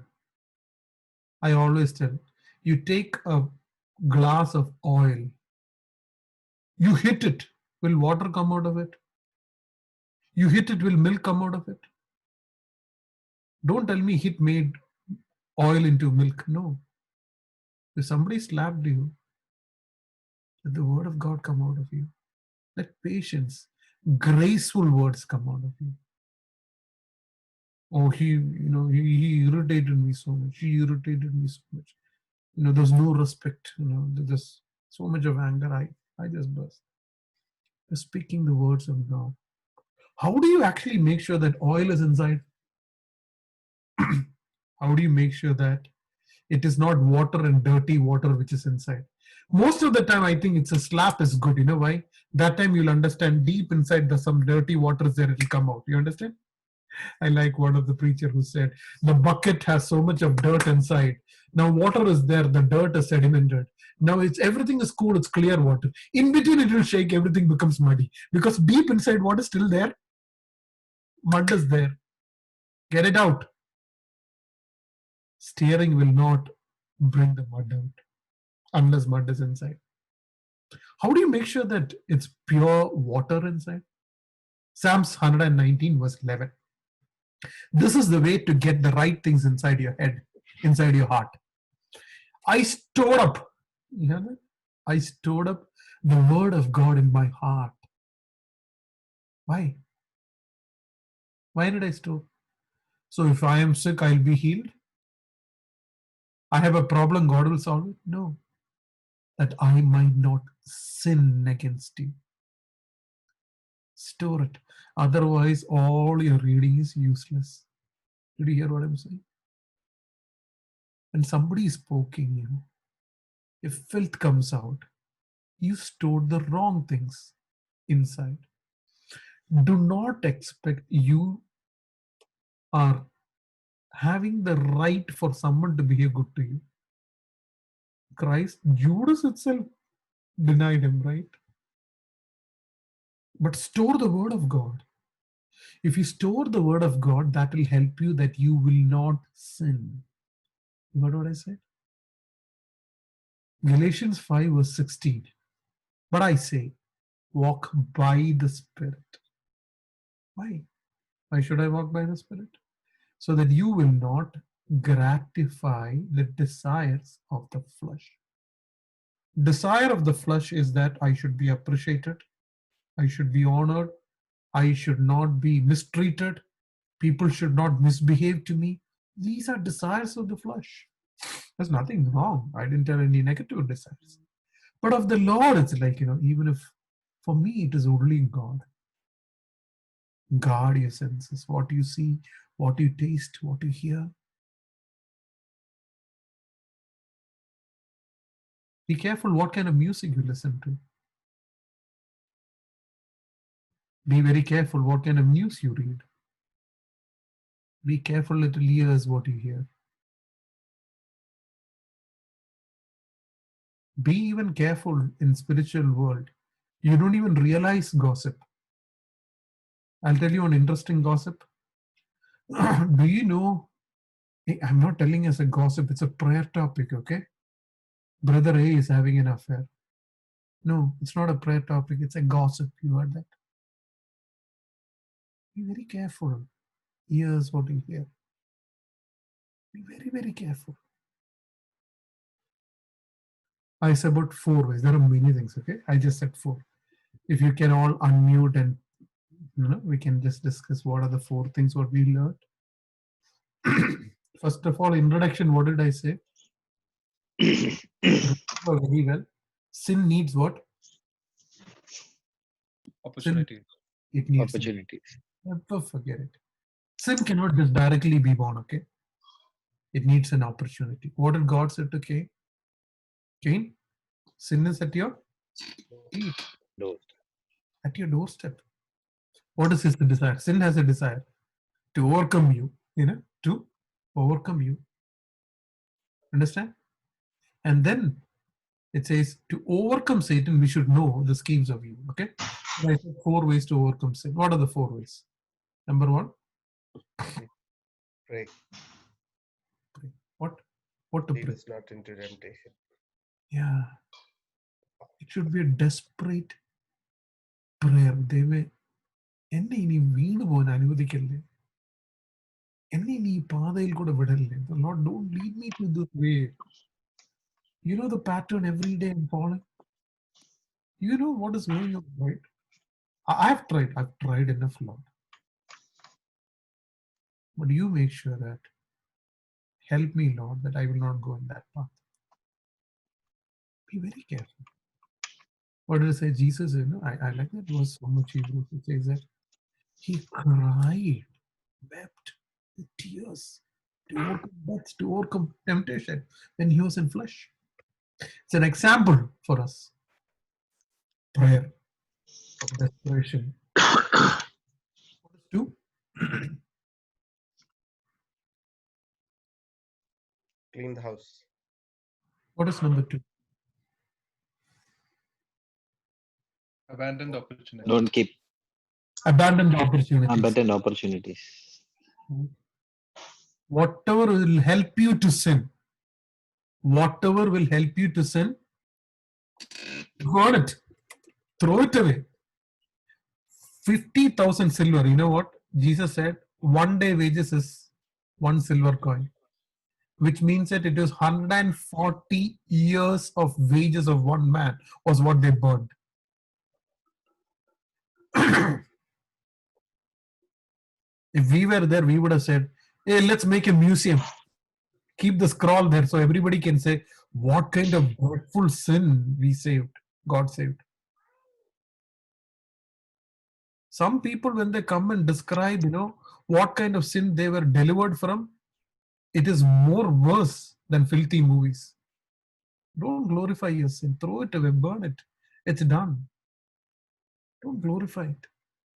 I always tell, you take a glass of oil, you hit it, will water come out of it? You hit it, will milk come out of it? Don't tell me heat made oil into milk. No. If somebody slapped you, let the word of God come out of you. Let patience, graceful words come out of you. Oh, he irritated me so much. She irritated me so much. There's no respect. There's so much of anger. I just burst. Just speaking the words of God. How do you actually make sure that oil is inside? How do you make sure that it is not water and dirty water which is inside? Most of the time, I think it's a slap is good. You know why? That time you'll understand deep inside there's some dirty water is there, it'll come out. You understand? I like one of the preacher who said, the bucket has so much of dirt inside. Now water is there, the dirt is sedimented. Now everything is cool, it's clear water. In between it will shake, everything becomes muddy. Because deep inside what is still there? Mud is there. Get it out. Steering will not bring the mud out unless mud is inside. How do you make sure that it's pure water inside? Psalms 119 verse 11. This is the way to get the right things inside your head, inside your heart. I stored up. You hear that? I stored up the word of God in my heart. Why? Why did I store? So if I am sick, I'll be healed. I have a problem, God will solve it. No. That I might not sin against you. Store it. Otherwise, all your reading is useless. Did you hear what I'm saying? When somebody is poking you, if filth comes out, you stored the wrong things inside. Do not expect you are having the right for someone to behave good to you. Christ, Judas itself denied him, right? But store the word of God. If you store the word of God, that will help you that you will not sin. You heard what I said? Galatians 5 verse 16. But I say, walk by the Spirit. Why? Why should I walk by the Spirit? So that you will not gratify the desires of the flesh. Desire of the flesh is that I should be appreciated, I should be honored, I should not be mistreated, people should not misbehave to me. These are desires of the flesh. There's nothing wrong. I didn't tell any negative desires. But of the Lord, it's like, even if for me it is only God. Guard your senses, what you see, what you taste, what you hear. Be careful what kind of music you listen to. Be very careful what kind of news you read. Be careful, little ears, what you hear. Be even careful in spiritual world. You don't even realize gossip. I'll tell you an interesting gossip. Do you know, I'm not telling as a gossip, it's a prayer topic, okay? Brother A is having an affair. No, it's not a prayer topic, it's a gossip. You heard that? Be very careful. Ears what you hear. Be very, very careful. I said about 4 ways. There are many things, okay? I just said 4. If you can all unmute and we can just discuss what are the 4 things what we learned. First of all, introduction, what did I say? Very well. Sin needs what? Opportunity. It needs Opportunities. Never forget it. Sin cannot just directly be born, okay? It needs an opportunity. What did God say to Cain? Cain, sin is at your feet, at your doorstep. What is his desire? Sin has a desire to overcome you, to overcome you. Understand? And then it says to overcome Satan, we should know the schemes of evil. Okay? I said 4 ways to overcome sin. What are the 4 ways? Number 1. Pray. Pray. What to Lead pray? us not into temptation. Yeah. It should be a desperate prayer. ദൈവമേ എന്നെ ഇനി വീണു പോകാൻ അനുവദിക്കല്ലേ, എന്നെ ഇനി ഈ പാതയിൽ കൂടെ വിടല്ലേ. Lord, don't lead me to this way. You know the pattern, every day I'm falling. You know what is going on, right? I've tried enough, Lord. But you make sure that, help me, Lord, that I will not go in that path. Be very careful. What did I say? Jesus, I like that verse so much. Hebrews, it says that he cried, wept with tears to overcome death, to overcome temptation when he was in flesh. It's an example for us. Prayer of desperation. What is 2? Clean the house. What is number 2? Abandoned opportunity. Don't keep Abandoned opportunities. abandoned opportunities. Whatever will help you to sin, whatever will help you to sin, got it. Throw it away. 50,000 silver. You know what? Jesus said, 1 day wages is 1 silver coin. which means that it was 140 years of wages of one man was what they burned. If we were there, we would have said, hey, let's make a museum. Keep the scroll there so everybody can say what kind of dreadful sin we saved, God saved. Some people, when they come and describe, what kind of sin they were delivered from, it is more worse than filthy movies. Don't glorify your sin. Throw it away, burn it. It's done. Don't glorify it.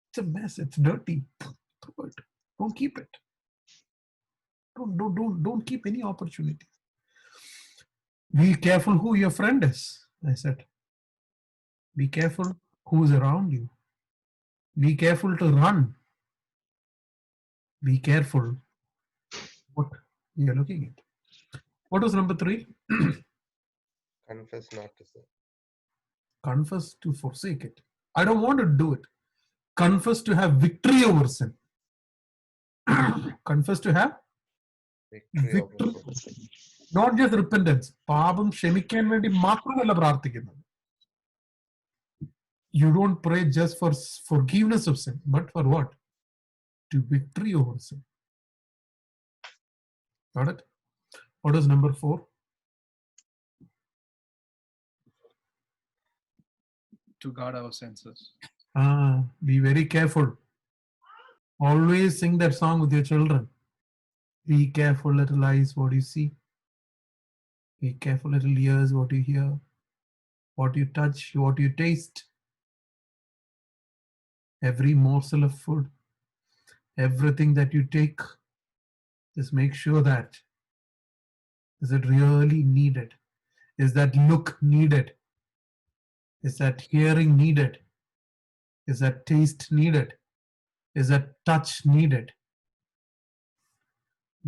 It's a mess. It's dirty. Throw it. Don't keep it. Don't keep any opportunity. Be careful who your friend is, I said. Be careful who's around you. Be careful to run. Be careful what you're looking at. What was number 3? Confess not to sin. Confess to forsake it. I don't want to do it. Confess to have victory over sin. Confess to have Victory over victory. sin. Not just repentance. പാപം ക്ഷമിക്കാൻ വേണ്ടി മാത്രമല്ല പ്രാർത്ഥിക്കുന്നത്. You don't pray just for forgiveness of sin, but for what? To victory over sin. Got it? What is number 4? To guard our senses. Be very careful. Always sing that song with your children. Be careful, little eyes, what you see. Be careful, little ears, what you hear. What you touch, what you taste. Every morsel of food, everything that you take, just make sure that, is it really needed? Is that look needed? Is that hearing needed? Is that taste needed? Is that touch needed?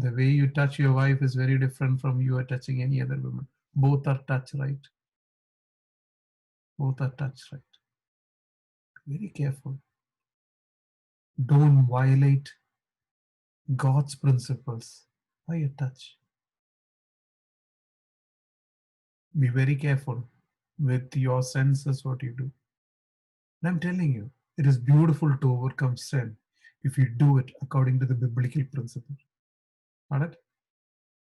The way you touch your wife is very different from you are touching any other woman. Both are touch, right? Both are touch, right? Very careful. Don't violate God's principles by your touch. Be very careful with your senses what you do. And I'm telling you, it is beautiful to overcome sin if you do it according to the biblical principle. Got it?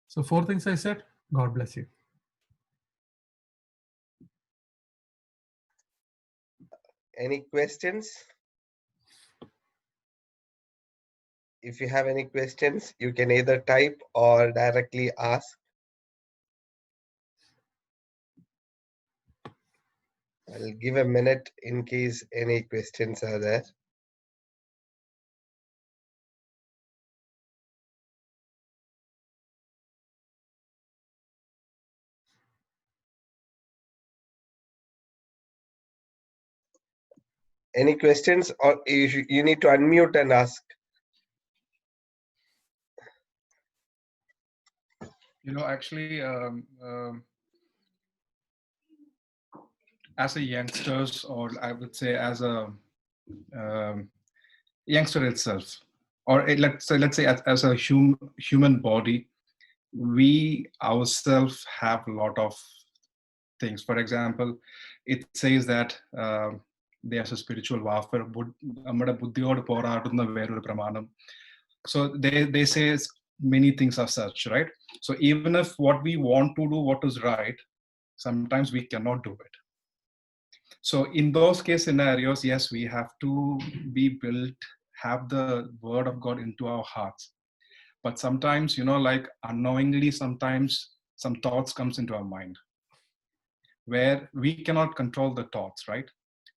So 4 things I said. God bless you. Any questions? If you have any questions, you can either type or directly ask. I'll give a minute in case any questions are there. Any questions, or you need to unmute and ask? Actually, as a youngsters, or I would say as a youngster itself, or let's say as a human body, we ourselves have a lot of things. For example, it says that there's a spiritual warfare. So they say many things are such, right? So even if what we want to do, what is right, sometimes we cannot do it. So in those case scenarios, yes, we have to be built, have the word of God into our hearts. But sometimes, like unknowingly, sometimes some thoughts comes into our mind where we cannot control the thoughts, right?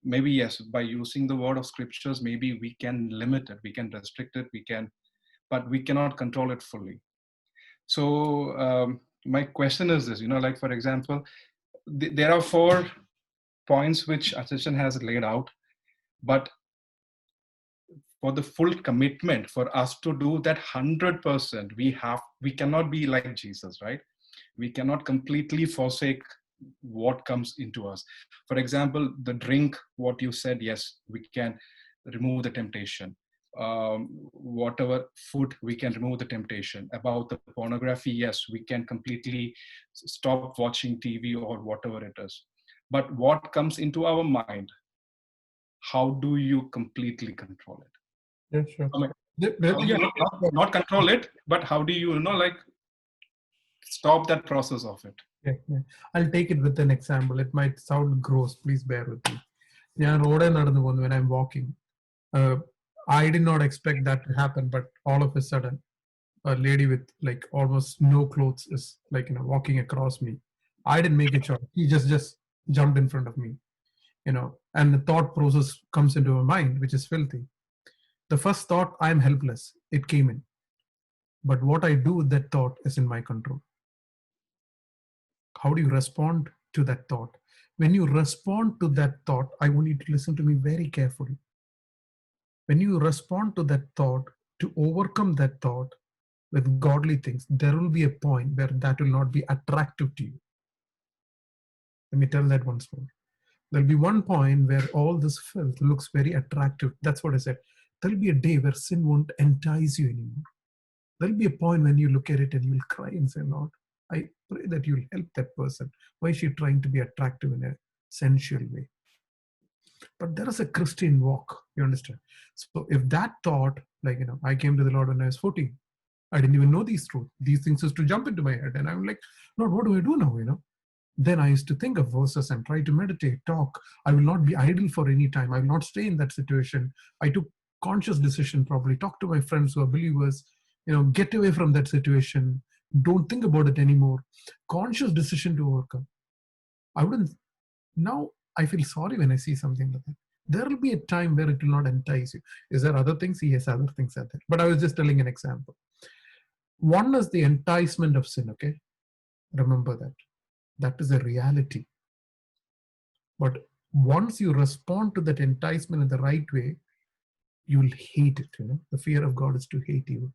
Maybe, yes, by using the word of scriptures, maybe we can limit it, we can restrict it, but we cannot control it fully. So my question is this, like, for example, there are 4 points which Achichan has laid out, but for the full commitment for us to do that 100%, we cannot be like Jesus, right? We cannot completely forsake what comes into us. For example, the drink, what you said, yes, we can remove the temptation. whatever food, we can remove the temptation. About the pornography, yes, we can completely stop watching TV or whatever it is. But what comes into our mind, how do you completely control it? Yeah, sure. I mean, Yeah, how do you not control it, but how do you, like stop that process of it? yeah. I'll take it with an example. It might sound gross. Please bear with me. Yeah, when I'm walking, I did not expect that to happen, but all of a sudden, a lady with like almost no clothes is like walking across me. I didn't make a choice. He just jumped in front of me, and the thought process comes into my mind, which is filthy. The first thought, I'm helpless. It came in, but what I do with that thought is in my control. How do you respond to that thought? When you respond to that thought, I want you to listen to me very carefully. When you respond to that thought, to overcome that thought with godly things, there will be a point where that will not be attractive to you. Let me tell that once more. There'll be one point where all this filth looks very attractive. That's what I said. There'll be a day where sin won't entice you anymore. There'll be a point when you look at it and you'll cry and say, Lord, I pray that you'll help that person. Why is she trying to be attractive in a sensual way? But there is a Christian walk, you understand? So if that thought, like, I came to the Lord when I was 14, I didn't even know these truths. These things used to jump into my head. And I'm like, Lord, what do I do now, Then I used to think of verses and try to meditate, talk. I will not be idle for any time. I will not stay in that situation. I took conscious decision, probably talk to my friends who are believers, get away from that situation. Don't think about it anymore. Conscious decision to overcome. Now I feel sorry when I see something like that. There will be a time where it will not entice you. Is there other things? Yes, other things are there. But I was just telling an example. One is the enticement of sin, okay? Remember that. That is a reality. But once you respond to that enticement in the right way, you'll hate it. The fear of God is to hate evil.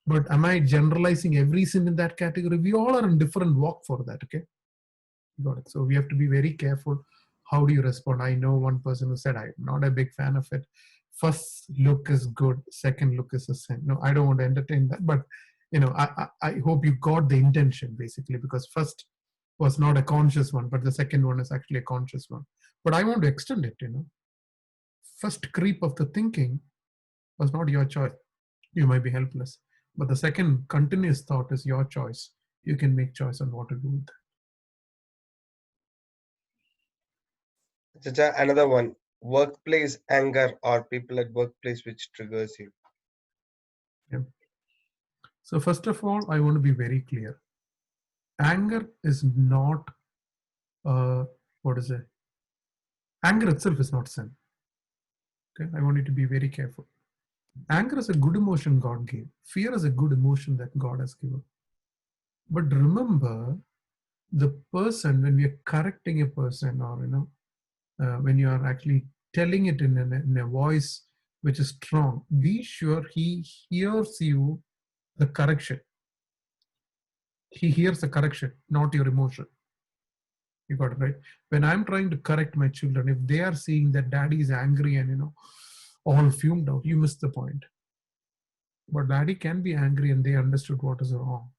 But am I generalizing every sin in that category? We all are in different walk for that, okay? Got it. So we have to be very careful. How do you respond? I know one person who said, I'm not a big fan of it. First look is good. Second look is a sin. No, I don't want to entertain that. But, I hope you got the intention, basically, because first was not a conscious one, but the second one is actually a conscious one. But I want to extend it, First creep of the thinking was not your choice. You might be helpless. But the second continuous thought is your choice. You can make choice on what to do with that. Chacha, another one. Workplace anger or people at workplace which triggers you. Yeah. So first of all, I want to be very clear. Anger is not, anger itself is not sin. Okay, I want you to be very careful. Anger is a good emotion God gave. Fear is a good emotion that God has given. But remember, the person, when we are correcting a person or, when you are actually telling it in a voice which is strong, be sure he hears you, the correction. He hears the correction, not your emotion. You got it right? When I'm trying to correct my children, if they are seeing that daddy is angry and, all fumed out, you missed the point. But daddy can be angry and they understood what is wrong.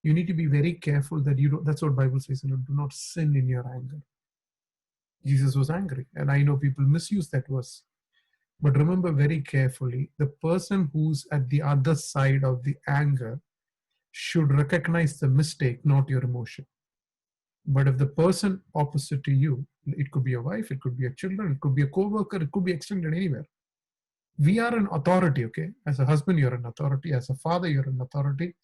You need to be very careful that you don't, that's what Bible says, do not sin in your anger. Jesus was angry. And I know people misuse that verse. But remember very carefully, the person who's at the other side of the anger should recognize the mistake, not your emotion. But if the person opposite to you, it could be a wife, it could be a children, it could be a co-worker, it could be extended anywhere. We are an authority, okay? As a husband, you're an authority. As a father, you're an authority.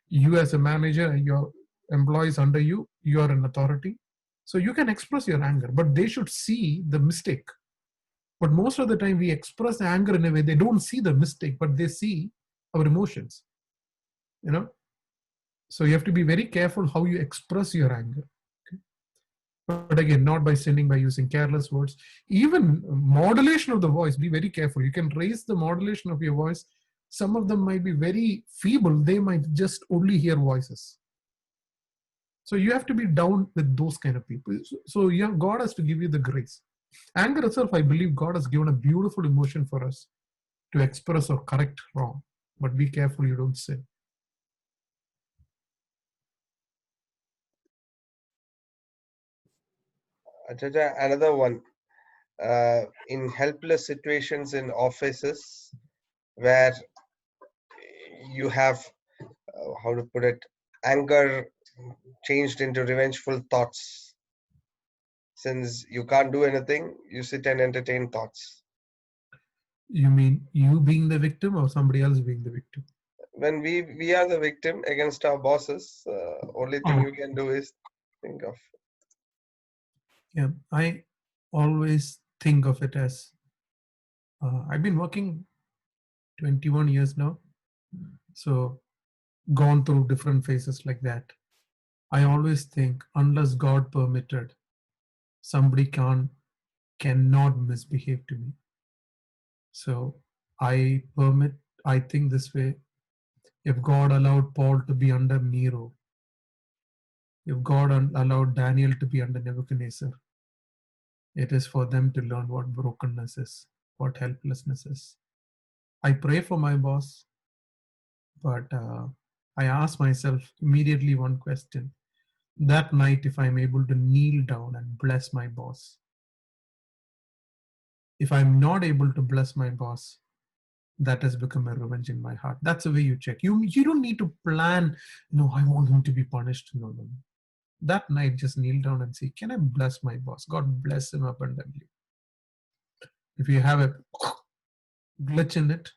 You as a manager and your employees under you, you are an authority. So you can express your anger, but they should see the mistake. But most of the time we express anger in a way, they don't see the mistake, but they see our emotions, So you have to be very careful how you express your anger. Okay? But again, not by sinning, by using careless words. Even modulation of the voice, be very careful. You can raise the modulation of your voice. Some of them might be very feeble. They might just only hear voices. So you have to be down with those kind of people. So God has to give you the grace. Anger itself, I believe God has given a beautiful emotion for us. to express or correct wrong. But be careful you don't sin. Achacha, another one. In helpless situations in offices where you have, how to put it, anger changed into revengeful thoughts. Since you can't do anything, you sit and entertain thoughts. You mean you being the victim or somebody else being the victim? When we are the victim against our bosses, only thing you can do is think of. Yeah, I always think of it as I've been working 21 years now, so gone through different phases like that. I always think unless God permitted, somebody cannot misbehave to me. So I think this way. If God allowed Paul to be under Nero, if God allowed Daniel to be under Nebuchadnezzar, it is for them to learn what brokenness is, what helplessness is. I pray for my boss, but I ask myself immediately one question. That night, if I'm able to kneel down and bless my boss, if I'm not able to bless my boss, that has become a revenge in my heart. That's the way you check. You don't need to plan, I want him to be punished. No. That night, just kneel down and say, can I bless my boss? God bless him abundantly. If you have a glitch in it,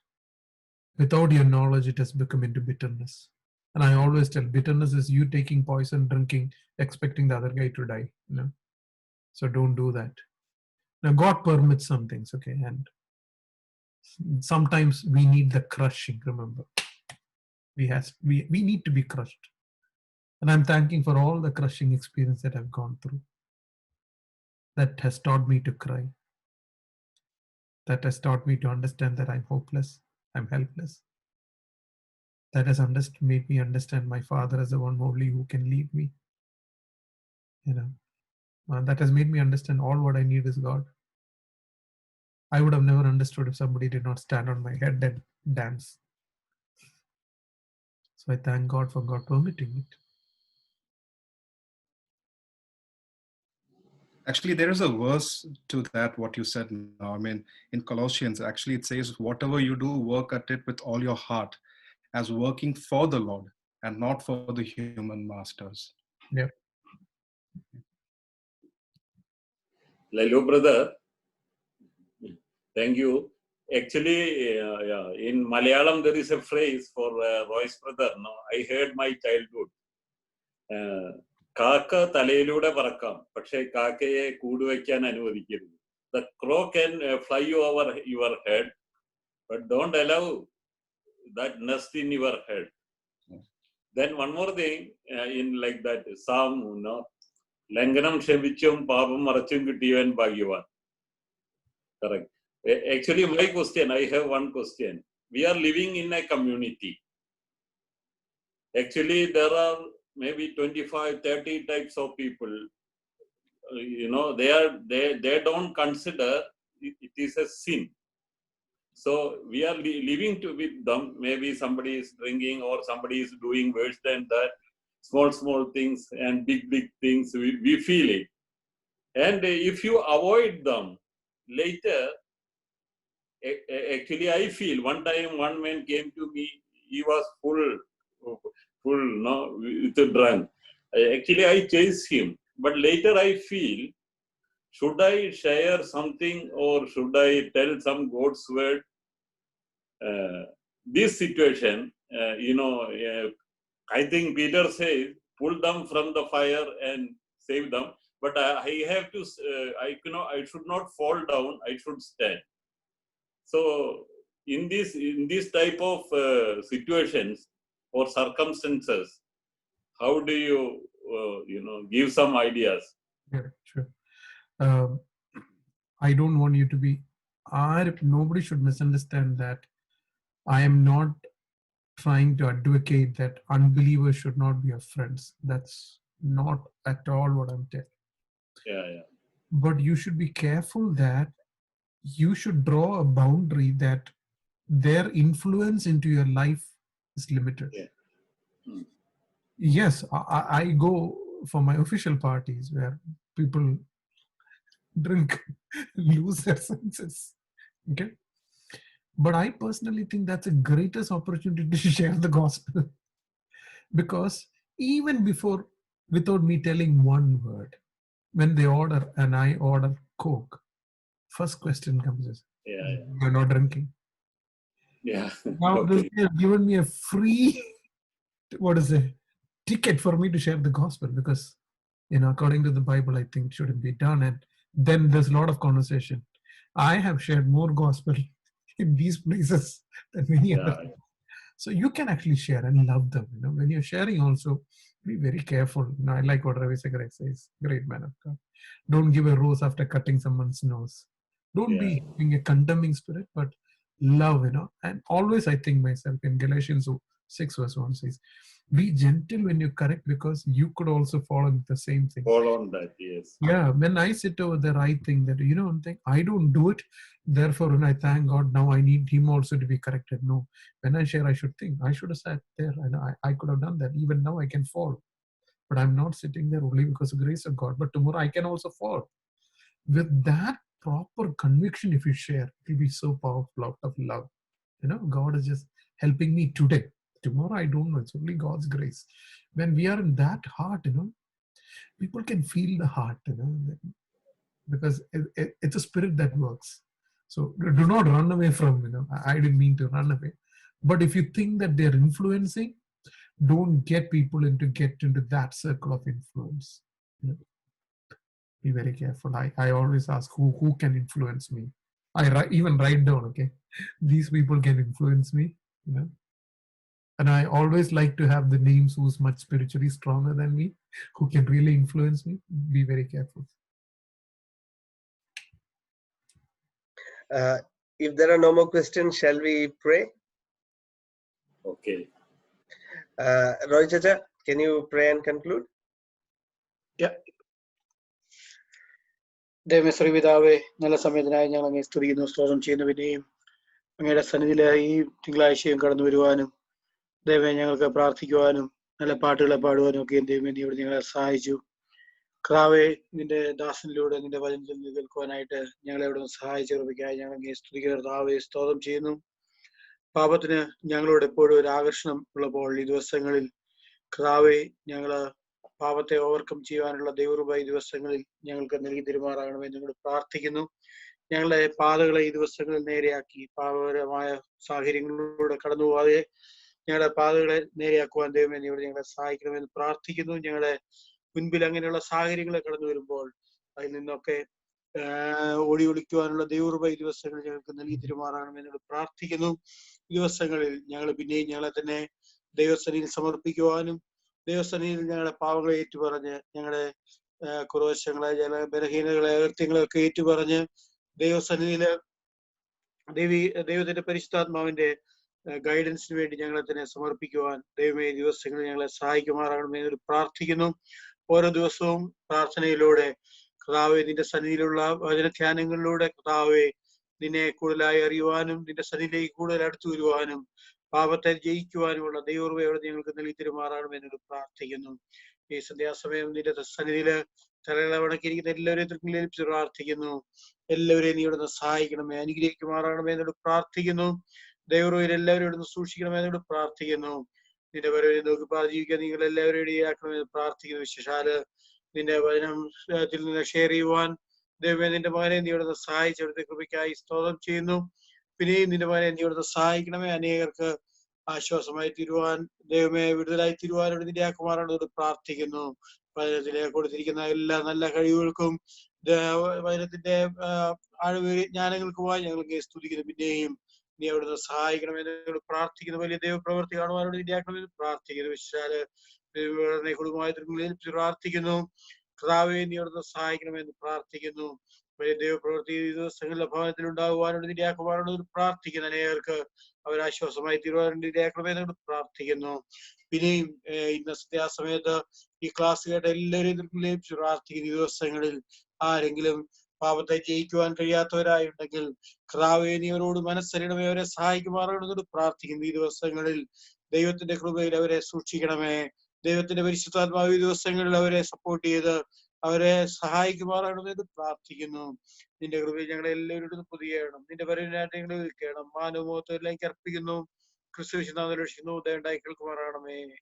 without your knowledge, it has become into bitterness. And I always tell, bitterness is you taking poison, drinking, expecting the other guy to die. So don't do that. Now, God permits some things, okay? And sometimes we need the crushing, remember. We need to be crushed. And I'm thanking for all the crushing experience that I've gone through. That has taught me to cry. That has taught me to understand that I'm hopeless, I'm helpless. That has made me understand my Father as the one only who can lead me. That has made me understand all what I need is God. I would have never understood if somebody did not stand on my head and dance. So I thank God for God permitting it. Actually, there is a verse to that, what you said now. I mean, in Colossians, actually, it says, whatever you do, work at it with all your heart, as working for the Lord and not for the human masters. Yeah. Lalu brother, thank you. Actually, in Malayalam, there is a phrase for Roy's brother. No, I heard my childhood. കാക്ക തലയിലൂടെ പറക്കാം പക്ഷെ കാക്കയെ കൂടുവയ്ക്കാൻ അനുവദിക്കരുത്. The crow can fly over your head, but don't allow that nest in your head. Then one more thing, in like that Psalm, ലംഘനം ക്ഷമിച്ചും പാപം മറച്ചും കിട്ടിയവൻ ഭാഗ്യവാൻ. Correct. Actually, my question, I have one question. We are living in a community. Actually, there are maybe 25, 30 types of people. They don't consider it is a sin. So we are living with them. Maybe somebody is drinking or somebody is doing worse than that. Small things and big things. We feel it. And if you avoid them, later, actually, I feel one time one man came to me. He was full, with a drunk. Actually, I chased him. But later I feel, should I share something or should I tell some God's word? This situation, I think Peter says, pull them from the fire and save them. But I have to, I should not fall down. I should stand. So in this type of situations or circumstances, how do you, give some ideas? Yeah, sure. I don't want you to be, nobody should misunderstand that I am not trying to advocate that unbelievers should not be our friends. That's not at all what I'm telling. Yeah. But you should be careful that you should draw a boundary that their influence into your life is limited. Yeah. Mm. Yes, I go for my official parties where people drink, lose their senses. Okay. But I personally think that's the greatest opportunity to share the gospel. Because even before, without me telling one word, when they order and I order Coke, first question comes is, Yeah. you're not drinking. Yeah. Now Okay. they have given me a free, what is it, ticket for me to share the gospel, because, according to the Bible, I think shouldn't be done. And then there's a lot of conversation. I have shared more gospel in these places than many other. Yeah. So you can actually share and love them. When you're sharing, also be very careful. I like what Ravi Shankar says. Great man of God. Don't give a rose after cutting someone's nose. Don't Yeah. be being a condemning spirit, but love. And always I think myself in Galatians 6 verse 1 says, be gentle when you correct, because you could also fall into the same thing. Fall on that. Yes. Yeah, when I sit over there, I think that, one thing, I don't do it. Therefore, when I thank God, now I need him also to be corrected. No, when I share, I should think, I should have sat there and I could have done that. Even now I can fall. But I'm not sitting there only because of the grace of God. But tomorrow I can also fall. With that proper conviction, if you share, it will be so powerful out of love. God is just helping me today. Tomorrow, I don't know. It's only God's grace. When we are in that heart, people can feel the heart, because it's a spirit that works. So do not run away from, I didn't mean to run away. But if you think that they're influencing, don't get people get into that circle of influence. Be very careful. I always ask who can influence me. I even write down, okay, these people can influence me, and I always like to have the names who's much spiritually stronger than me, who can really influence me. Be very careful. If there are no more questions, shall we pray? Okay. Roy Chacha, can you pray and conclude? ദൈവമേ പിതാവേ, നല്ല സമയത്തിനായി ഞങ്ങൾ അങ്ങേ സ്തുതിക്കുന്നു, സ്തോത്രം ചെയ്യുന്നു. പിന്നെയും അങ്ങയുടെ സന്നിധിയിലെ ഈ തിങ്കളാഴ്ചയും കടന്നു വരുവാനും, ദൈവമേ ഞങ്ങൾക്ക് പ്രാർത്ഥിക്കുവാനും നല്ല പാട്ടുകളെ പാടുവാനും ഒക്കെ ദൈവമേ നീ ഇവിടെ ഞങ്ങളെ സഹായിച്ചു. കർത്താവേ, നിന്റെ ദാസനിലൂടെ നിന്റെ വചനത്തിൽ നിന്ന് കേൾക്കുവാനായിട്ട് ഞങ്ങളെ ഇവിടെ സഹായിച്ചു കൃപയ്ക്കായി ഞങ്ങൾ അങ്ങേ സ്തുതിക്കുന്ന കർത്താവേ സ്തോത്രം ചെയ്യുന്നു. പാപത്തിന് ഞങ്ങളോട് എപ്പോഴും ഒരു ആകർഷണം ഉള്ളപ്പോൾ ഈ ദിവസങ്ങളിൽ കർത്താവേ, ഞങ്ങള് പാപത്തെ ഓവർകം ചെയ്യുവാനുള്ള ദൈവകൃപ ഈ ദിവസങ്ങളിൽ ഞങ്ങൾക്ക് നൽകി തരുമാറാകണമെന്ന് ഞങ്ങൾ പ്രാർത്ഥിക്കുന്നു. ഞങ്ങളുടെ പാതകളെ ഈ ദിവസങ്ങളിൽ നേരെയാക്കി പാപകരമായ സാഹചര്യങ്ങളിലൂടെ കടന്നു പോകാതെ ഞങ്ങളുടെ പാതകളെ നേരെയാക്കുവാൻ ദൈവമേ നീ ഇവിടെ ഞങ്ങളെ സഹായിക്കണമെന്ന് പ്രാർത്ഥിക്കുന്നു. ഞങ്ങളുടെ മുൻപിൽ അങ്ങനെയുള്ള സാഹചര്യങ്ങൾ കടന്നു വരുമ്പോൾ അതിൽ നിന്നൊക്കെ ഓടി ഒളിക്കുവാനുള്ള ദൈവകൃപ ഈ ദിവസങ്ങളിൽ ഞങ്ങൾക്ക് നൽകി തരുമാറാകണമെന്ന് പ്രാർത്ഥിക്കുന്നു. ഈ ദിവസങ്ങളിൽ ഞങ്ങൾ പിന്നെയും ഞങ്ങളെ തന്നെ ദൈവസന്നിധിയിൽ സമർപ്പിക്കുവാനും ദൈവസന്നിധിയിൽ ഞങ്ങളുടെ പാവങ്ങളെ ഏറ്റുപറഞ്ഞ് ഞങ്ങളുടെ കുറവശങ്ങളെ ബലഹീനകളെ അകൃത്യങ്ങളൊക്കെ ഏറ്റുപറഞ്ഞ് ദൈവസന്നിധിയില് ദൈവത്തിന്റെ പരിശുദ്ധാത്മാവിന്റെ ഗൈഡൻസിന് വേണ്ടി ഞങ്ങളെ തന്നെ സമർപ്പിക്കുവാൻ ദൈവമേ ദിവസങ്ങളിൽ ഞങ്ങളെ സഹായിക്കുമാറാകണമെന്ന് പ്രാർത്ഥിക്കുന്നു. ഓരോ ദിവസവും പ്രാർത്ഥനയിലൂടെ കർത്താവേ, നിന്റെ സന്നിധിയിലുള്ള വചനധ്യാനങ്ങളിലൂടെ കർത്താവേ നിന്നെ കൂടുതലായി അറിയുവാനും നിന്റെ സന്നിധിയിലേക്ക് കൂടുതൽ അടുത്തു വരുവാനും പാപത്തെ ജയിക്കുവാനുമുള്ള ദൈവകൃപയോടെ ഞങ്ങൾക്ക് നൽകി തരുമാറാകണമെന്ന് പ്രാർത്ഥിക്കുന്നു. ഈ സന്ധ്യാസമയം നിന്റെ സന്നിധിയില് തലകളെ വണക്കിയിരിക്കുന്ന എല്ലാവരെയും പ്രാർത്ഥിക്കുന്നു. എല്ലാവരെയും നീ ഇവിടുന്ന് സഹായിക്കണമേ, അനുഗ്രഹിക്കുമാറാകണമേ എന്നോട് പ്രാർത്ഥിക്കുന്നു. ദൈവകൃപയിൽ എല്ലാവരും ഇവിടുന്ന് സൂക്ഷിക്കണമേ എന്നോട് പ്രാർത്ഥിക്കുന്നു. നിന്റെ വരവിനെ നോക്കി ജീവിക്കാൻ നിങ്ങൾ എല്ലാവരും ഇടയാക്കണമെന്ന് പ്രാർത്ഥിക്കുന്നു. വിശേഷാല് നിന്റെ വചനത്തിൽ നിന്ന് ഷെയർ ചെയ്യുവാൻ ദൈവമേ നിന്റെ മകനെ നീ ഇവിടുന്ന് സഹായിച്ച് അവിടുത്തെ കൃപയ്ക്കായി സ്തോത്രം ചെയ്യുന്നു. പിന്നെയും നിന്റെ മകനെ നീ ഇവിടുന്ന് സഹായിക്കണമേ. അനേകർക്ക് ആശ്വാസമായി തീരുവാൻ ദൈവമേ വിടുതലായി തീരുവാൻ ഇവിടെ നിന്റെ ആക്കുമാറാണെന്നോട് പ്രാർത്ഥിക്കുന്നു. വചനത്തിലെ കൊടുത്തിരിക്കുന്ന എല്ലാ നല്ല കഴിവുകൾക്കും വചനത്തിന്റെ ആഴമേറിയ ജ്ഞാനങ്ങൾക്കുമായി ഞങ്ങൾക്ക് സ്തുതിക്കുന്നു. പിന്നെയും നീ അവിടുന്ന് സഹായിക്കണമെന്ന് പ്രാർത്ഥിക്കുന്നു. വലിയ ദൈവപ്രവൃത്തി കാണുവാനോട് നിര്യാക്കണമെന്ന് പ്രാർത്ഥിക്കുന്നു. വിശാല് കുടുംബമായി പ്രാർത്ഥിക്കുന്നു. കർത്താവേ, നീ അവിടുന്ന് സഹായിക്കണമെന്ന് പ്രാർത്ഥിക്കുന്നു. വലിയ ദൈവപ്രവൃത്തി ദിവസങ്ങളിലെ ഭവനത്തിൽ ഉണ്ടാകുവാനോട് നിര്യാക്കുവാനോട് പ്രാർത്ഥിക്കുന്നു. അനേകർക്ക് അവരാശ്വാസമായി തീരുവാനോട് നിര്യാക്കണമെന്നോട് പ്രാർത്ഥിക്കുന്നു. പിന്നെയും ഇന്ന സന്ധ്യാസമയത്ത് ഈ ക്ലാസ് കേട്ട എല്ലാവരെയും പ്രാർത്ഥിക്കുന്ന ഈ ദിവസങ്ങളിൽ ആരെങ്കിലും പാപത്തെ ജയിക്കുവാൻ കഴിയാത്തവരായിട്ടുണ്ടെങ്കിൽ കർത്താവേ നീ അവരോട് മനസ്സരിയണമേ, അവരെ സഹായിക്കുമാറാണെന്നോട് പ്രാർത്ഥിക്കുന്നു. ഈ ദിവസങ്ങളിൽ ദൈവത്തിന്റെ കൃപയിൽ അവരെ സൂക്ഷിക്കണമേ. ദൈവത്തിന്റെ പരിശുദ്ധാത്മാവ് ഈ ദിവസങ്ങളിൽ അവരെ സപ്പോർട്ട് ചെയ്ത് അവരെ സഹായിക്കുമാറാണെന്ന് പ്രാർത്ഥിക്കുന്നു. നിന്റെ കൃപയിൽ ഞങ്ങളെ എല്ലാവരോടും പുതിയണം. നിന്റെ പരിനായിട്ട് ഞങ്ങളെ വിൽക്കണം. മാനവമോഹത്തിലേക്ക് അർപ്പിക്കുന്നു. ക്രിസ്തു വിശുദ്ധ രക്ഷിക്കുന്നു. ദയണ്ടായി കേൾക്കുമാറാണമേ.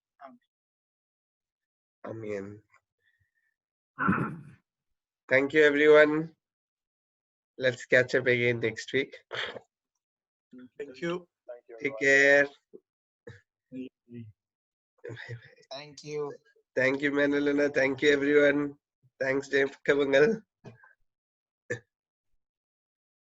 Amen. Thank you, everyone. Let's catch up again next week. Thank you. Take care. Thank you. Thank you, Manalana. Thank you, everyone. Thanks, Dave Kavangal.